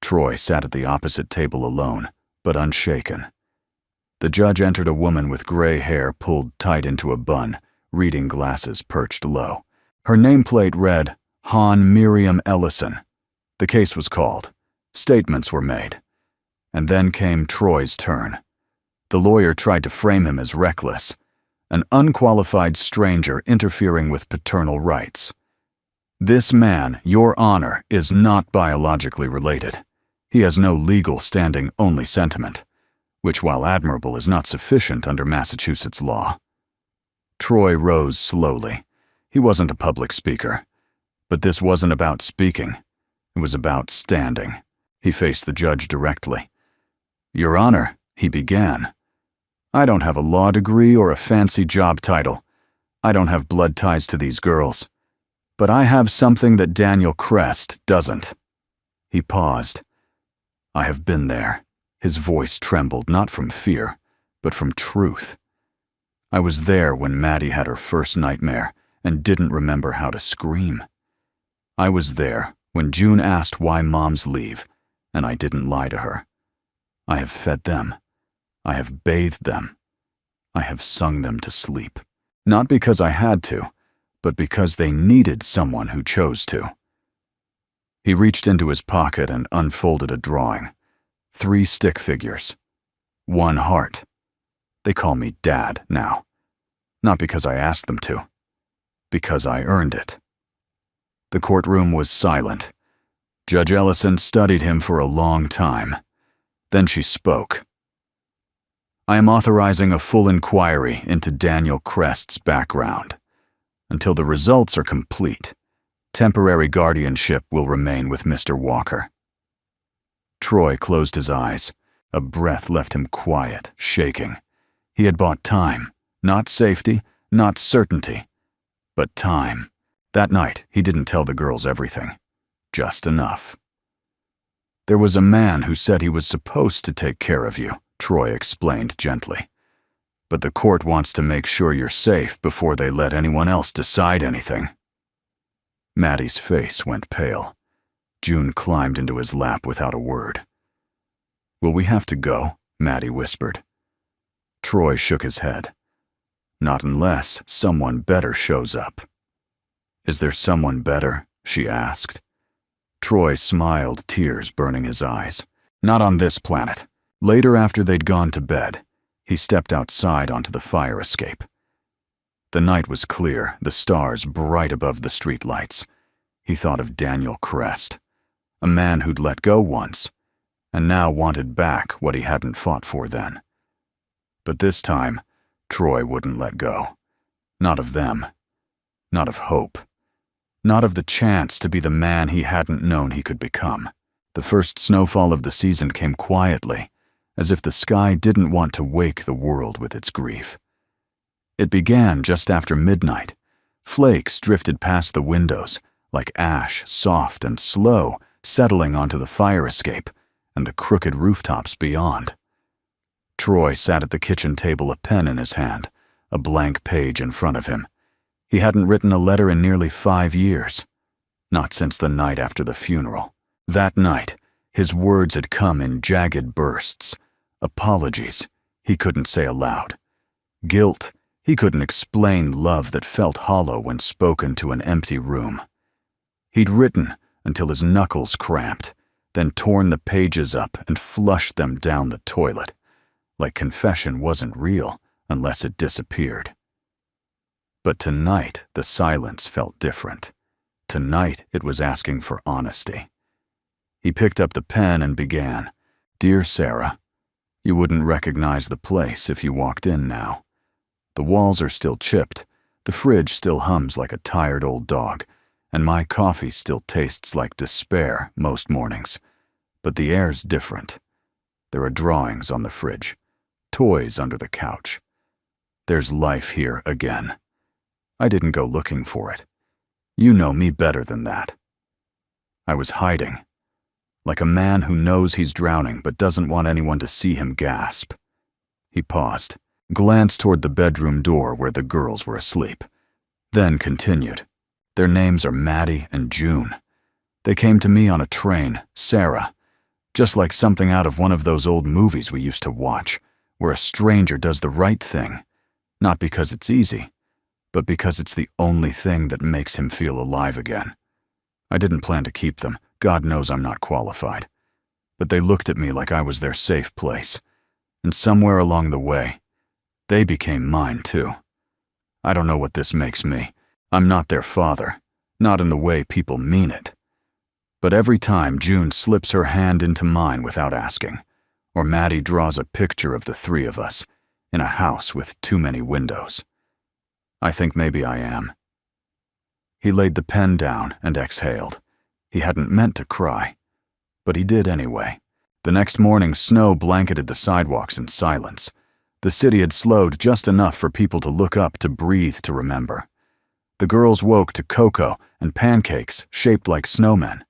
Speaker 1: Troy sat at the opposite table alone, but unshaken. The judge entered a woman with gray hair pulled tight into a bun, reading glasses perched low. Her nameplate read, "Han Miriam Ellison." The case was called. Statements were made. And then came Troy's turn. The lawyer tried to frame him as reckless, an unqualified stranger interfering with paternal rights. "This man, Your Honor, is not biologically related. He has no legal standing, only sentiment, which, while admirable, is not sufficient under Massachusetts law." Troy rose slowly. He wasn't a public speaker. But this wasn't about speaking. It was about standing. He faced the judge directly. "Your Honor," he began, "I don't have a law degree or a fancy job title. I don't have blood ties to these girls. But I have something that Daniel Crest doesn't." He paused. "I have been there." His voice trembled not from fear, but from truth. "I was there when Maddie had her first nightmare and didn't remember how to scream. I was there when June asked why moms leave, and I didn't lie to her. I have fed them. I have bathed them. I have sung them to sleep. Not because I had to, but because they needed someone who chose to." He reached into his pocket and unfolded a drawing. 3 stick figures. 1 heart. They call me Dad now. Not because I asked them to. Because I earned it. The courtroom was silent. Judge Ellison studied him for a long time. Then she spoke. "I am authorizing a full inquiry into Daniel Crest's background. Until the results are complete, temporary guardianship will remain with Mr. Walker." Troy closed his eyes. A breath left him quiet, shaking. He had bought time. Not safety, not certainty, but time. That night, he didn't tell the girls everything. Just enough. "There was a man who said he was supposed to take care of you," Troy explained gently. but the court wants to make sure you're safe before they let anyone else decide anything." Maddie's face went pale. June climbed into his lap without a word. "Will we have to go?" Maddie whispered. Troy shook his head. "Not unless someone better shows up." "Is there someone better?" she asked. Troy smiled, tears burning his eyes. "Not on this planet." Later, after they'd gone to bed, he stepped outside onto the fire escape. The night was clear, the stars bright above the streetlights. He thought of Daniel Crest, a man who'd let go once, and now wanted back what he hadn't fought for then. But this time, Troy wouldn't let go. Not of them. Not of hope. Not of the chance to be the man he hadn't known he could become. The first snowfall of the season came quietly, as if the sky didn't want to wake the world with its grief. It began just after midnight. Flakes drifted past the windows, like ash, soft and slow, settling onto the fire escape and the crooked rooftops beyond. Troy sat at the kitchen table, a pen in his hand, a blank page in front of him. He hadn't written a letter in nearly 5 years. Not since the night after the funeral. That night, his words had come in jagged bursts. Apologies he couldn't say aloud. Guilt he couldn't explain, love that felt hollow when spoken to an empty room. He'd written until his knuckles cramped, then torn the pages up and flushed them down the toilet, like confession wasn't real unless it disappeared. But tonight, the silence felt different. Tonight, it was asking for honesty. He picked up the pen and began, "Dear Sarah, you wouldn't recognize the place if you walked in now. The walls are still chipped, the fridge still hums like a tired old dog, and my coffee still tastes like despair most mornings. But the air's different. There are drawings on the fridge, toys under the couch. There's life here again. I didn't go looking for it. You know me better than that. I was hiding, like a man who knows he's drowning but doesn't want anyone to see him gasp." He paused, glanced toward the bedroom door where the girls were asleep, then continued. "Their names are Maddie and June. They came to me on a train, Sarah, just like something out of one of those old movies we used to watch, where a stranger does the right thing, not because it's easy, but because it's the only thing that makes him feel alive again. I didn't plan to keep them. God knows I'm not qualified. But they looked at me like I was their safe place. And somewhere along the way, they became mine too. I don't know what this makes me. I'm not their father, not in the way people mean it. But every time June slips her hand into mine without asking, or Maddie draws a picture of the three of us in a house with too many windows, I think maybe I am." He laid the pen down and exhaled. He hadn't meant to cry, but he did anyway. The next morning, snow blanketed the sidewalks in silence. The city had slowed just enough for people to look up, to breathe, to remember. The girls woke to cocoa and pancakes shaped like snowmen.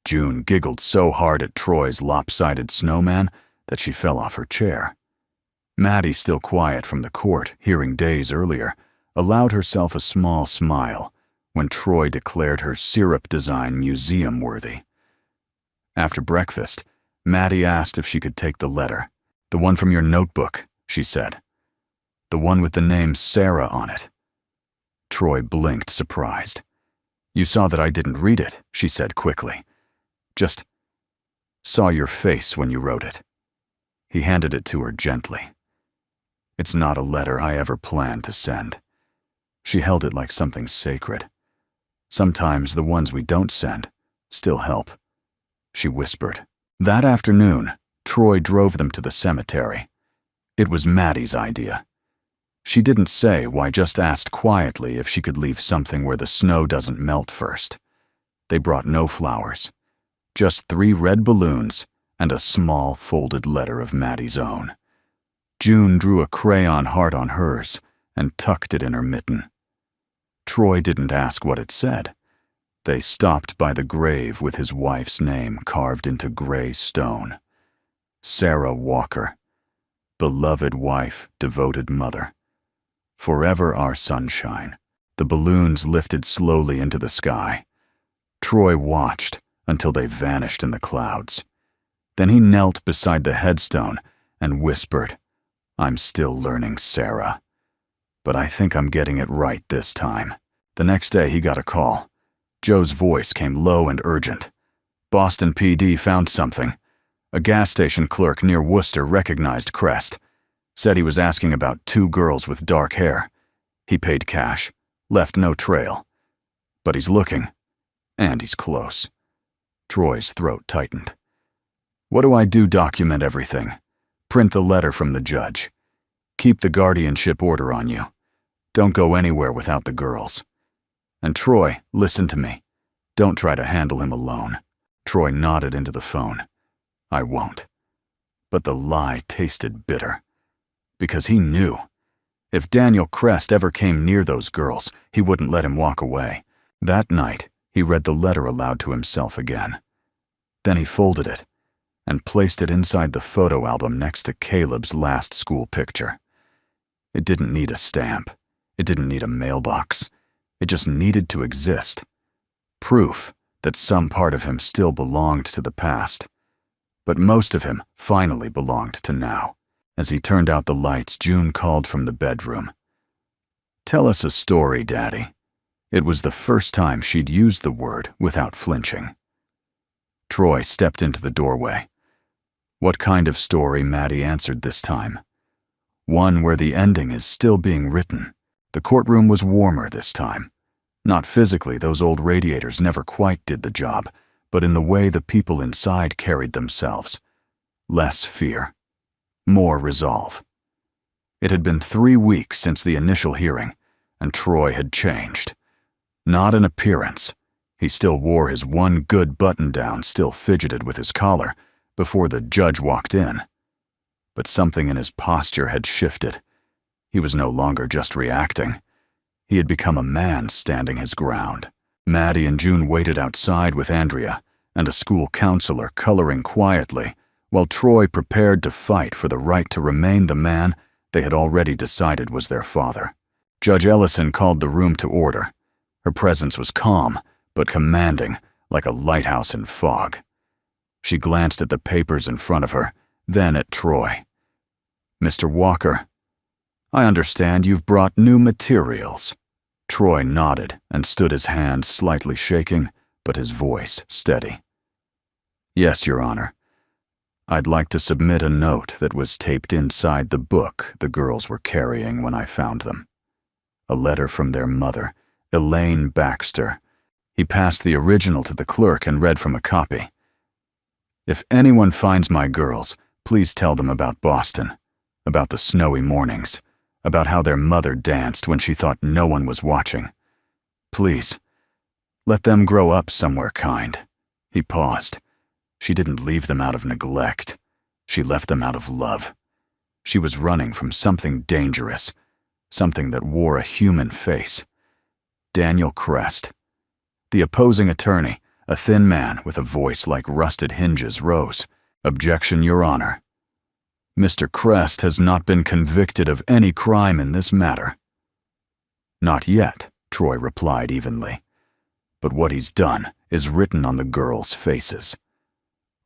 Speaker 1: June giggled so hard at Troy's lopsided snowman that she fell off her chair. Maddie, still quiet from the court, hearing days earlier, allowed herself a small smile when Troy declared her syrup design museum-worthy. After breakfast, Maddie asked if she could take the letter. "The one from your notebook," she said. "The one with the name Sarah on it." Troy blinked, surprised. "You saw that I didn't read it," she said quickly. "Just saw your face when you wrote it." He handed it to her gently. "It's not a letter I ever planned to send." She held it like something sacred. "Sometimes the ones we don't send still help," she whispered. That afternoon, Troy drove them to the cemetery. It was Maddie's idea. She didn't say why, just asked quietly if she could leave something where the snow doesn't melt first. They brought no flowers, just 3 red balloons and a small folded letter of Maddie's own. June drew a crayon heart on hers and tucked it in her mitten. Troy didn't ask what it said. They stopped by the grave with his wife's name carved into gray stone. Sarah Walker. beloved wife, devoted mother. Forever our sunshine. The balloons lifted slowly into the sky. Troy watched until they vanished in the clouds. Then he knelt beside the headstone and whispered, "I'm still learning, Sarah. But I think I'm getting it right this time." The next day he got a call. Joe's voice came low and urgent. Boston PD found something. A gas station clerk near Worcester recognized Crest. Said he was asking about 2 girls with dark hair. He paid cash, left no trail. But he's looking, and he's close. Troy's throat tightened. What do I do? Document everything. Print the letter from the judge. Keep the guardianship order on you. Don't go anywhere without the girls. And Troy, listen to me. Don't try to handle him alone. Troy nodded into the phone. I won't. But the lie tasted bitter. Because he knew. If Daniel Crest ever came near those girls, he wouldn't let him walk away. That night, he read the letter aloud to himself again. Then he folded it and placed it inside the photo album next to Caleb's last school picture. It didn't need a stamp. It didn't need a mailbox. It just needed to exist. Proof that some part of him still belonged to the past. But most of him finally belonged to now. As he turned out the lights, June called from the bedroom. "Tell us a story, Daddy." It was the first time she'd used the word without flinching. Troy stepped into the doorway. What kind of story? Maddie answered this time. One where the ending is still being written. The courtroom was warmer this time. Not physically, those old radiators never quite did the job, but in the way the people inside carried themselves. Less fear. More resolve. It had been 3 weeks since the initial hearing, and Troy had changed. Not in appearance. He still wore his one good button-down, still fidgeted with his collar, before the judge walked in. But something in his posture had shifted. He was no longer just reacting. He had become a man standing his ground. Maddie and June waited outside with Andrea and a school counselor coloring quietly, while Troy prepared to fight for the right to remain the man they had already decided was their father. Judge Ellison called the room to order. Her presence was calm, but commanding, like a lighthouse in fog. She glanced at the papers in front of her, then at Troy. "Mr. Walker, I understand you've brought new materials." Troy nodded and stood, his hands slightly shaking, but his voice steady. "Yes, Your Honor. I'd like to submit a note that was taped inside the book the girls were carrying when I found them. A letter from their mother, Elaine Baxter." He passed the original to the clerk and read from a copy. "If anyone finds my girls, please tell them about Boston, about the snowy mornings, about how their mother danced when she thought no one was watching. Please, let them grow up somewhere kind." He paused. She didn't leave them out of neglect. She left them out of love. She was running from something dangerous, something that wore a human face. Daniel Crest. The opposing attorney, a thin man with a voice like rusted hinges, rose. "Objection, Your Honor. Mr. Crest has not been convicted of any crime in this matter." "Not yet," Troy replied evenly. "But what he's done is written on the girls' faces.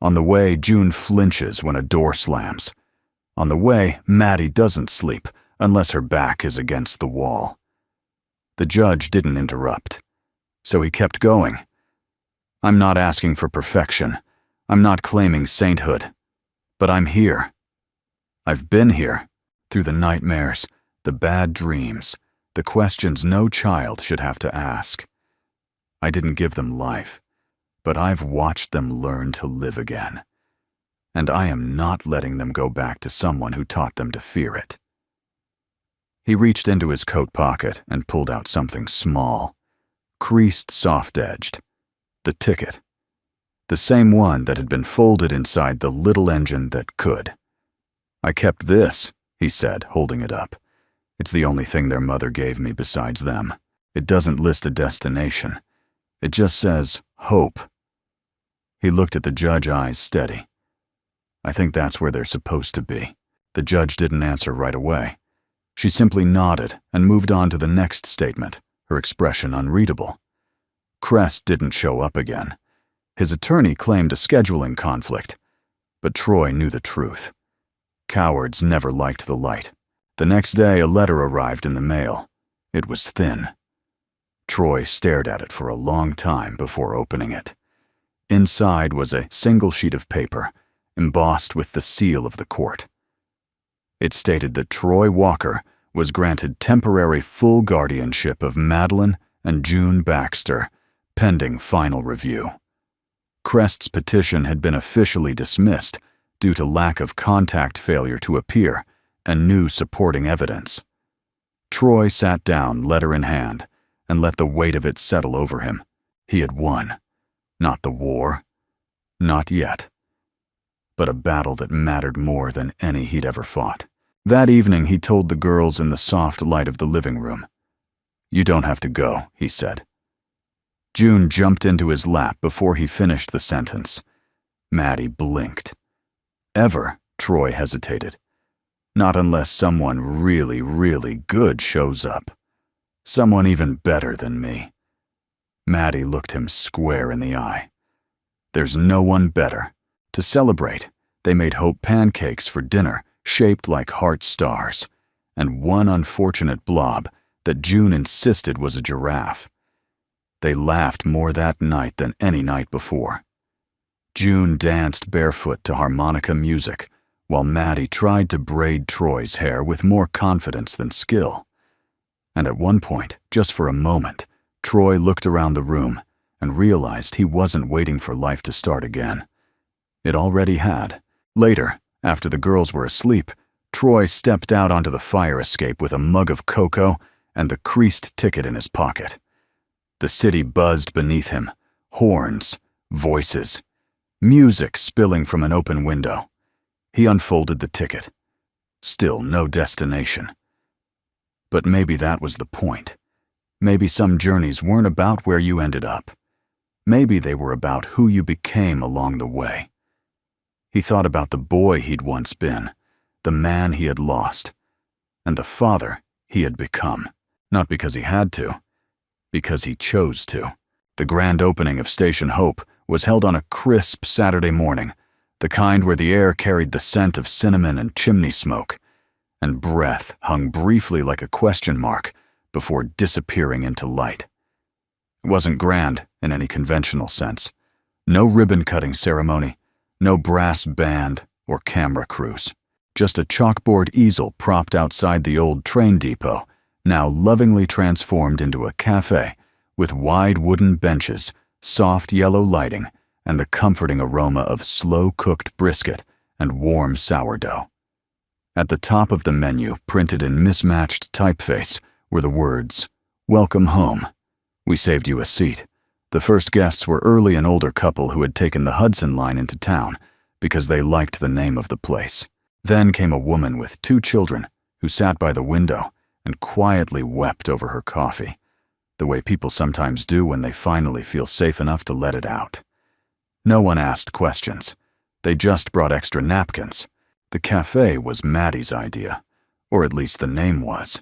Speaker 1: On the way, June flinches when a door slams. On the way, Maddie doesn't sleep unless her back is against the wall." The judge didn't interrupt, so he kept going. "I'm not asking for perfection. I'm not claiming sainthood. But I'm here. I've been here, through the nightmares, the bad dreams, the questions no child should have to ask. I didn't give them life, but I've watched them learn to live again. And I am not letting them go back to someone who taught them to fear it." He reached into his coat pocket and pulled out something small, creased, soft-edged. The ticket. The same one that had been folded inside the little engine that could. "I kept this," he said, holding it up. "It's the only thing their mother gave me besides them. It doesn't list a destination. It just says, hope." He looked at the judge's eyes steady. "I think that's where they're supposed to be." The judge didn't answer right away. She simply nodded and moved on to the next statement, her expression unreadable. Crest didn't show up again. His attorney claimed a scheduling conflict, but Troy knew the truth. Cowards never liked the light. The next day, a letter arrived in the mail. It was thin. Troy stared at it for a long time before opening it. Inside was a single sheet of paper, embossed with the seal of the court. It stated that Troy Walker was granted temporary full guardianship of Madeline and June Baxter, pending final review. Crest's petition had been officially dismissed due to lack of contact failure to appear and new supporting evidence. Troy sat down, letter in hand, and let the weight of it settle over him. He had won. Not the war. Not yet. But a battle that mattered more than any he'd ever fought. That evening, he told the girls in the soft light of the living room. "You don't have to go," he said. June jumped into his lap before he finished the sentence. Maddie blinked. Ever, Troy hesitated. Not unless someone really, really good shows up. Someone even better than me. Maddie looked him square in the eye. There's no one better. To celebrate, they made Hope pancakes for dinner, shaped like heart stars, and one unfortunate blob that June insisted was a giraffe. They laughed more that night than any night before. June danced barefoot to harmonica music, while Maddie tried to braid Troy's hair with more confidence than skill. And at one point, just for a moment, Troy looked around the room and realized he wasn't waiting for life to start again. It already had. Later, after the girls were asleep, Troy stepped out onto the fire escape with a mug of cocoa and the creased ticket in his pocket. The city buzzed beneath him, horns, voices, music spilling from an open window. He unfolded the ticket. Still no destination. But maybe that was the point. Maybe some journeys weren't about where you ended up. Maybe they were about who you became along the way. He thought about the boy he'd once been, the man he had lost, and the father he had become. Not because he had to, because he chose to. The grand opening of Station Hope was held on a crisp Saturday morning, the kind where the air carried the scent of cinnamon and chimney smoke, and breath hung briefly like a question mark before disappearing into light. It wasn't grand in any conventional sense. No ribbon-cutting ceremony, no brass band or camera crews. Just a chalkboard easel propped outside the old train depot, now lovingly transformed into a cafe with wide wooden benches, soft yellow lighting, and the comforting aroma of slow-cooked brisket and warm sourdough. At the top of the menu, printed in mismatched typeface, were the words, "Welcome home. We saved you a seat." The first guests were early an older couple who had taken the Hudson line into town because they liked the name of the place. Then came a woman with 2 children who sat by the window and quietly wept over her coffee, the way people sometimes do when they finally feel safe enough to let it out. No one asked questions. They just brought extra napkins. The cafe was Maddie's idea, or at least the name was.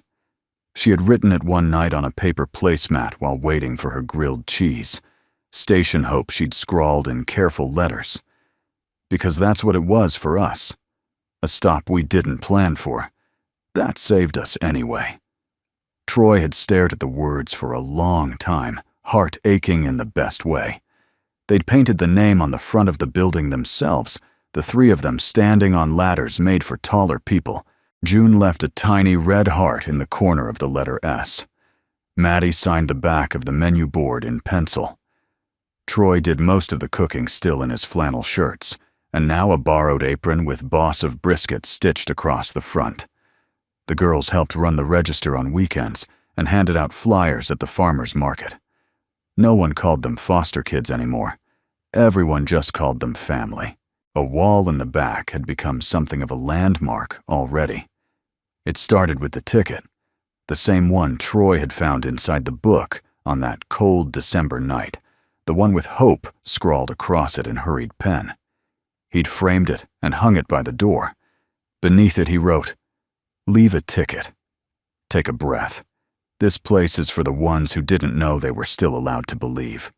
Speaker 1: She had written it one night on a paper placemat while waiting for her grilled cheese. Station Hope she'd scrawled in careful letters. Because that's what it was for us. A stop we didn't plan for. That saved us anyway. Troy had stared at the words for a long time, heart aching in the best way. They'd painted the name on the front of the building themselves, the 3 of them standing on ladders made for taller people. June left a tiny red heart in the corner of the letter S. Maddie signed the back of the menu board in pencil. Troy did most of the cooking still in his flannel shirts, and now a borrowed apron with boss of brisket stitched across the front. The girls helped run the register on weekends and handed out flyers at the farmer's market. No one called them foster kids anymore. Everyone just called them family. A wall in the back had become something of a landmark already. It started with the ticket, the same one Troy had found inside the book on that cold December night, the one with hope scrawled across it in hurried pen. He'd framed it and hung it by the door. Beneath it he wrote, "Leave a ticket. Take a breath. This place is for the ones who didn't know they were still allowed to believe."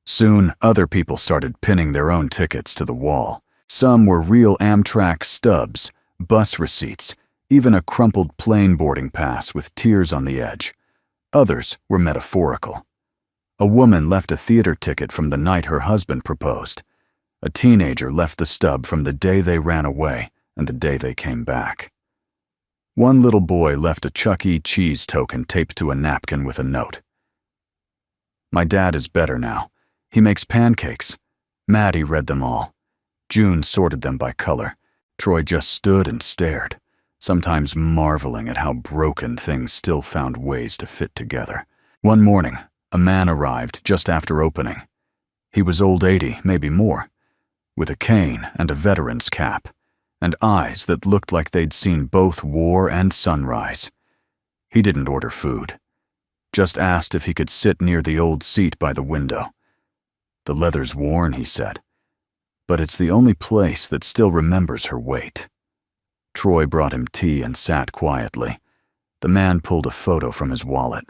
Speaker 1: Soon, other people started pinning their own tickets to the wall. Some were real Amtrak stubs, bus receipts, even a crumpled plane boarding pass with tears on the edge. Others were metaphorical. A woman left a theater ticket from the night her husband proposed. A teenager left the stub from the day they ran away and the day they came back. One little boy left a Chuck E. Cheese token taped to a napkin with a note. "My dad is better now. He makes pancakes." Maddie read them all. June sorted them by color. Troy just stood and stared, sometimes marveling at how broken things still found ways to fit together. One morning, a man arrived just after opening. He was old 80, maybe more, with a cane and a veteran's cap, and eyes that looked like they'd seen both war and sunrise. He didn't order food, just asked if he could sit near the old seat by the window. "The leather's worn," he said, "but it's the only place that still remembers her weight." Troy brought him tea and sat quietly. The man pulled a photo from his wallet,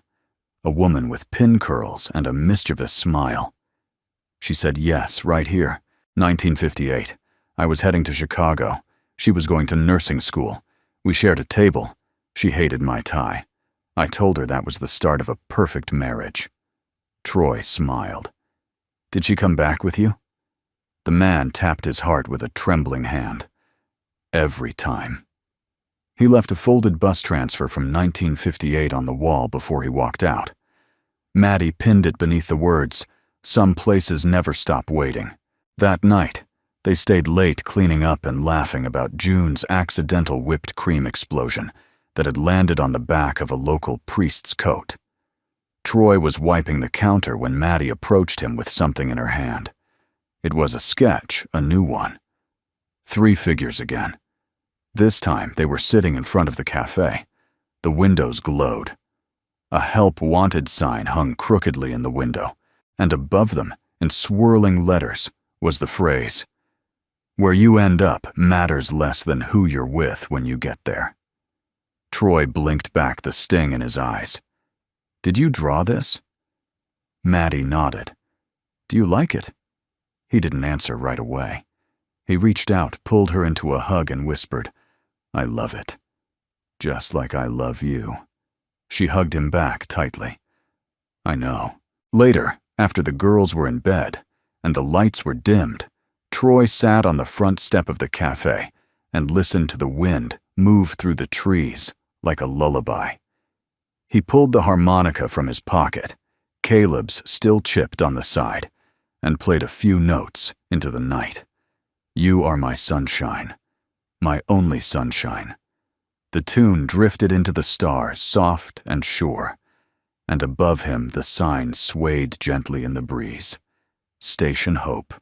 Speaker 1: a woman with pin curls and a mischievous smile. She said, "Yes, right here, 1958. I was heading to Chicago. She was going to nursing school. We shared a table. She hated my tie. I told her that was the start of a perfect marriage." Troy smiled. "Did she come back with you?" The man tapped his heart with a trembling hand. "Every time." He left a folded bus transfer from 1958 on the wall before he walked out. Maddie pinned it beneath the words, "Some places never stop waiting." That night, they stayed late cleaning up and laughing about June's accidental whipped cream explosion that had landed on the back of a local priest's coat. Troy was wiping the counter when Maddie approached him with something in her hand. It was a sketch, a new one. 3 figures again. This time they were sitting in front of the cafe. The windows glowed. A help wanted sign hung crookedly in the window, and above them, in swirling letters, was the phrase, "Where you end up matters less than who you're with when you get there." Troy blinked back the sting in his eyes. "Did you draw this?" Maddie nodded. "Do you like it?" He didn't answer right away. He reached out, pulled her into a hug, and whispered, "I love it. Just like I love you." She hugged him back tightly. "I know." Later, after the girls were in bed and the lights were dimmed, Troy sat on the front step of the cafe and listened to the wind move through the trees like a lullaby. He pulled the harmonica from his pocket, Caleb's still chipped on the side, and played a few notes into the night. "You are my sunshine, my only sunshine." The tune drifted into the stars, soft and sure, and above him the sign swayed gently in the breeze. Station Hope,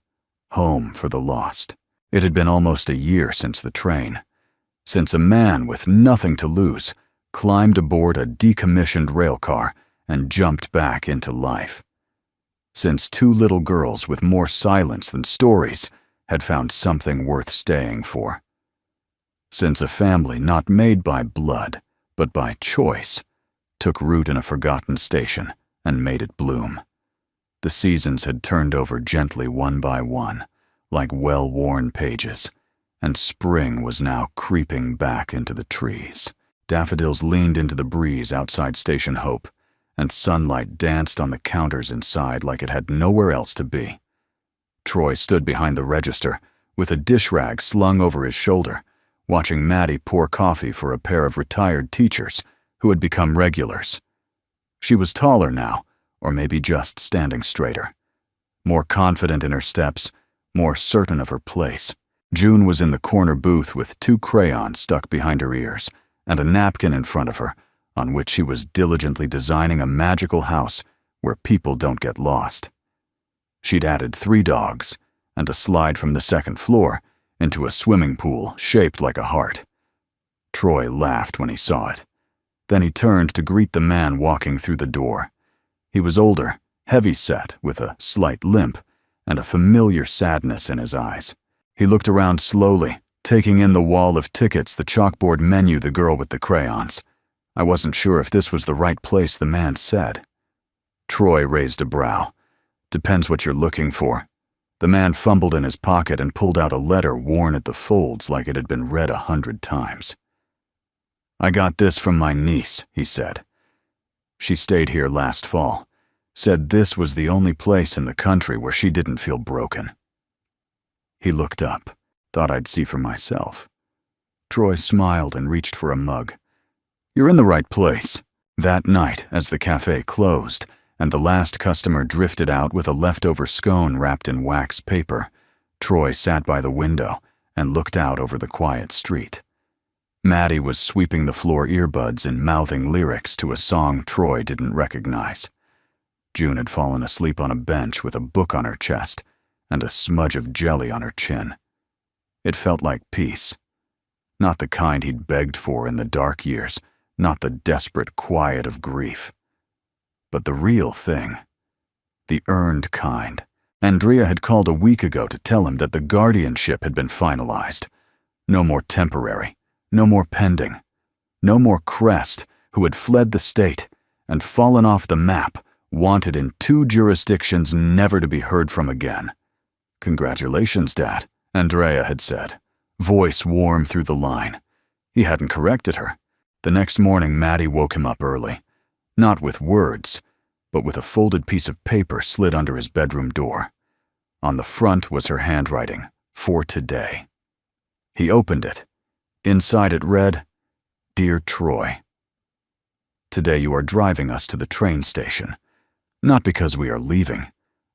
Speaker 1: home for the lost. It had been almost a year since the train, since a man with nothing to lose climbed aboard a decommissioned railcar and jumped back into life. Since 2 little girls with more silence than stories had found something worth staying for. Since a family not made by blood, but by choice, took root in a forgotten station and made it bloom. The seasons had turned over gently one by one, like well-worn pages, and spring was now creeping back into the trees. Daffodils leaned into the breeze outside Station Hope, and sunlight danced on the counters inside like it had nowhere else to be. Troy stood behind the register, with a dish rag slung over his shoulder, watching Maddie pour coffee for a pair of retired teachers who had become regulars. She was taller now, or maybe just standing straighter. More confident in her steps, more certain of her place. June was in the corner booth with 2 crayons stuck behind her ears and a napkin in front of her, on which she was diligently designing a magical house where people don't get lost. She'd added 3 dogs and a slide from the 2nd floor into a swimming pool shaped like a heart. Troy laughed when he saw it. Then he turned to greet the man walking through the door. He was older, heavy-set, with a slight limp and a familiar sadness in his eyes. He looked around slowly, taking in the wall of tickets, the chalkboard menu, the girl with the crayons. I wasn't sure if this was the right place, the man said. Troy raised a brow. Depends what you're looking for. The man fumbled in his pocket and pulled out a letter worn at the folds like it had been read 100 times. I got this from my niece, he said. She stayed here last fall. Said this was the only place in the country where she didn't feel broken. He looked up. Thought I'd see for myself. Troy smiled and reached for a mug. You're in the right place. That night, as the cafe closed, and the last customer drifted out with a leftover scone wrapped in wax paper, Troy sat by the window and looked out over the quiet street. Maddie was sweeping the floor earbuds and mouthing lyrics to a song Troy didn't recognize. June had fallen asleep on a bench with a book on her chest and a smudge of jelly on her chin. It felt like peace. Not the kind he'd begged for in the dark years, not the desperate quiet of grief. But the real thing. The earned kind. Andrea had called a week ago to tell him that the guardianship had been finalized. No more temporary. No more pending. No more Crest, who had fled the state and fallen off the map, wanted in 2 jurisdictions never to be heard from again. Congratulations, Dad, Andrea had said, voice warm through the line. He hadn't corrected her. The next morning, Maddie woke him up early. Not with words, but with a folded piece of paper slid under his bedroom door. On the front was her handwriting, for today. He opened it. Inside it read, Dear Troy, today you are driving us to the train station. Not because we are leaving,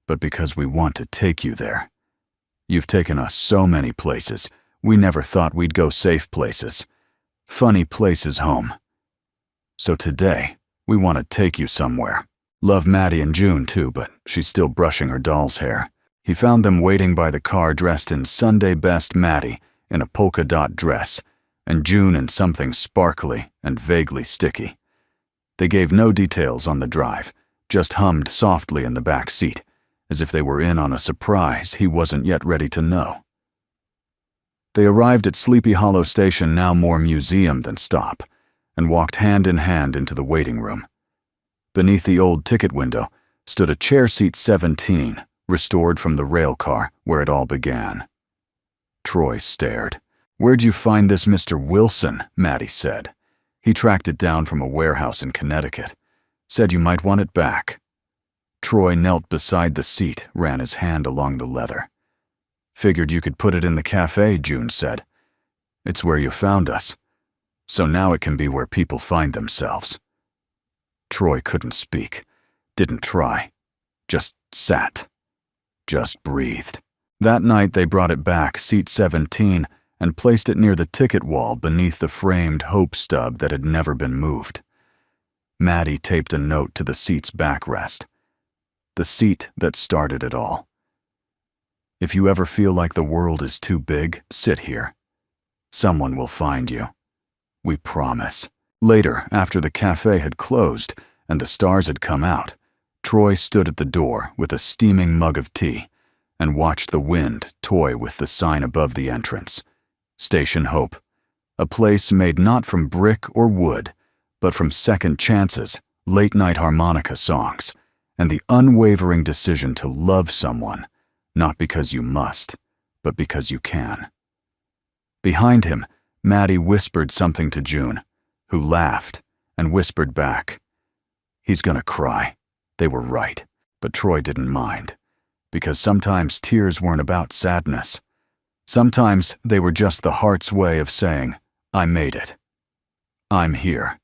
Speaker 1: but because we want to take you there. You've taken us so many places, we never thought we'd go safe places. Funny places home. So today, we want to take you somewhere. Love Maddie and June too, but she's still brushing her doll's hair. He found them waiting by the car dressed in Sunday best Maddie in a polka dot dress, and June in something sparkly and vaguely sticky. They gave no details on the drive, just hummed softly in the back seat, as if they were in on a surprise he wasn't yet ready to know. They arrived at Sleepy Hollow Station, now more museum than stop, and walked hand in hand into the waiting room. Beneath the old ticket window stood a chair seat 17, restored from the rail car where it all began. Troy stared. Where'd you find this Mr. Wilson? Maddie said. He tracked it down from a warehouse in Connecticut. Said you might want it back. Troy knelt beside the seat, ran his hand along the leather. Figured you could put it in the cafe, June said. It's where you found us. So now it can be where people find themselves. Troy couldn't speak. Didn't try. Just sat. Just breathed. That night they brought it back, seat 17, and placed it near the ticket wall beneath the framed hope stub that had never been moved. Maddie taped a note to the seat's backrest. The seat that started it all. If you ever feel like the world is too big, sit here. Someone will find you. We promise. Later, after the cafe had closed and the stars had come out, Troy stood at the door with a steaming mug of tea and watched the wind toy with the sign above the entrance. Station Hope, a place made not from brick or wood, but from second chances, late-night harmonica songs, and the unwavering decision to love someone, not because you must, but because you can. Behind him, Maddie whispered something to June, who laughed and whispered back. He's gonna cry. They were right, but Troy didn't mind, because sometimes tears weren't about sadness. Sometimes they were just the heart's way of saying, I made it. I'm here.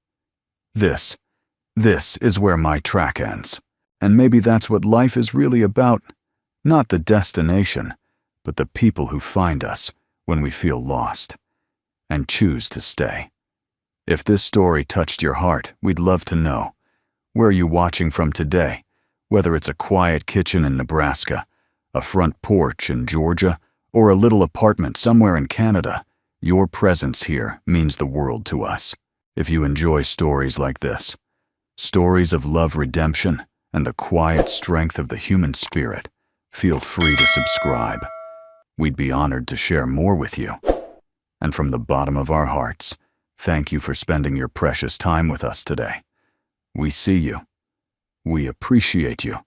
Speaker 1: This is where my track ends. And maybe that's what life is really about. Not the destination, but the people who find us when we feel lost and choose to stay. If this story touched your heart, we'd love to know. Where are you watching from today? Whether it's a quiet kitchen in Nebraska, a front porch in Georgia, or a little apartment somewhere in Canada, your presence here means the world to us. If you enjoy stories like this, stories of love, redemption, and the quiet strength of the human spirit, feel free to subscribe. We'd be honored to share more with you. And from the bottom of our hearts, thank you for spending your precious time with us today. We see you. We appreciate you.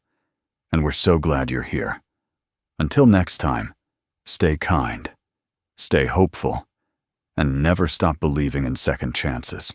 Speaker 1: And we're so glad you're here. Until next time, stay kind, stay hopeful, and never stop believing in second chances.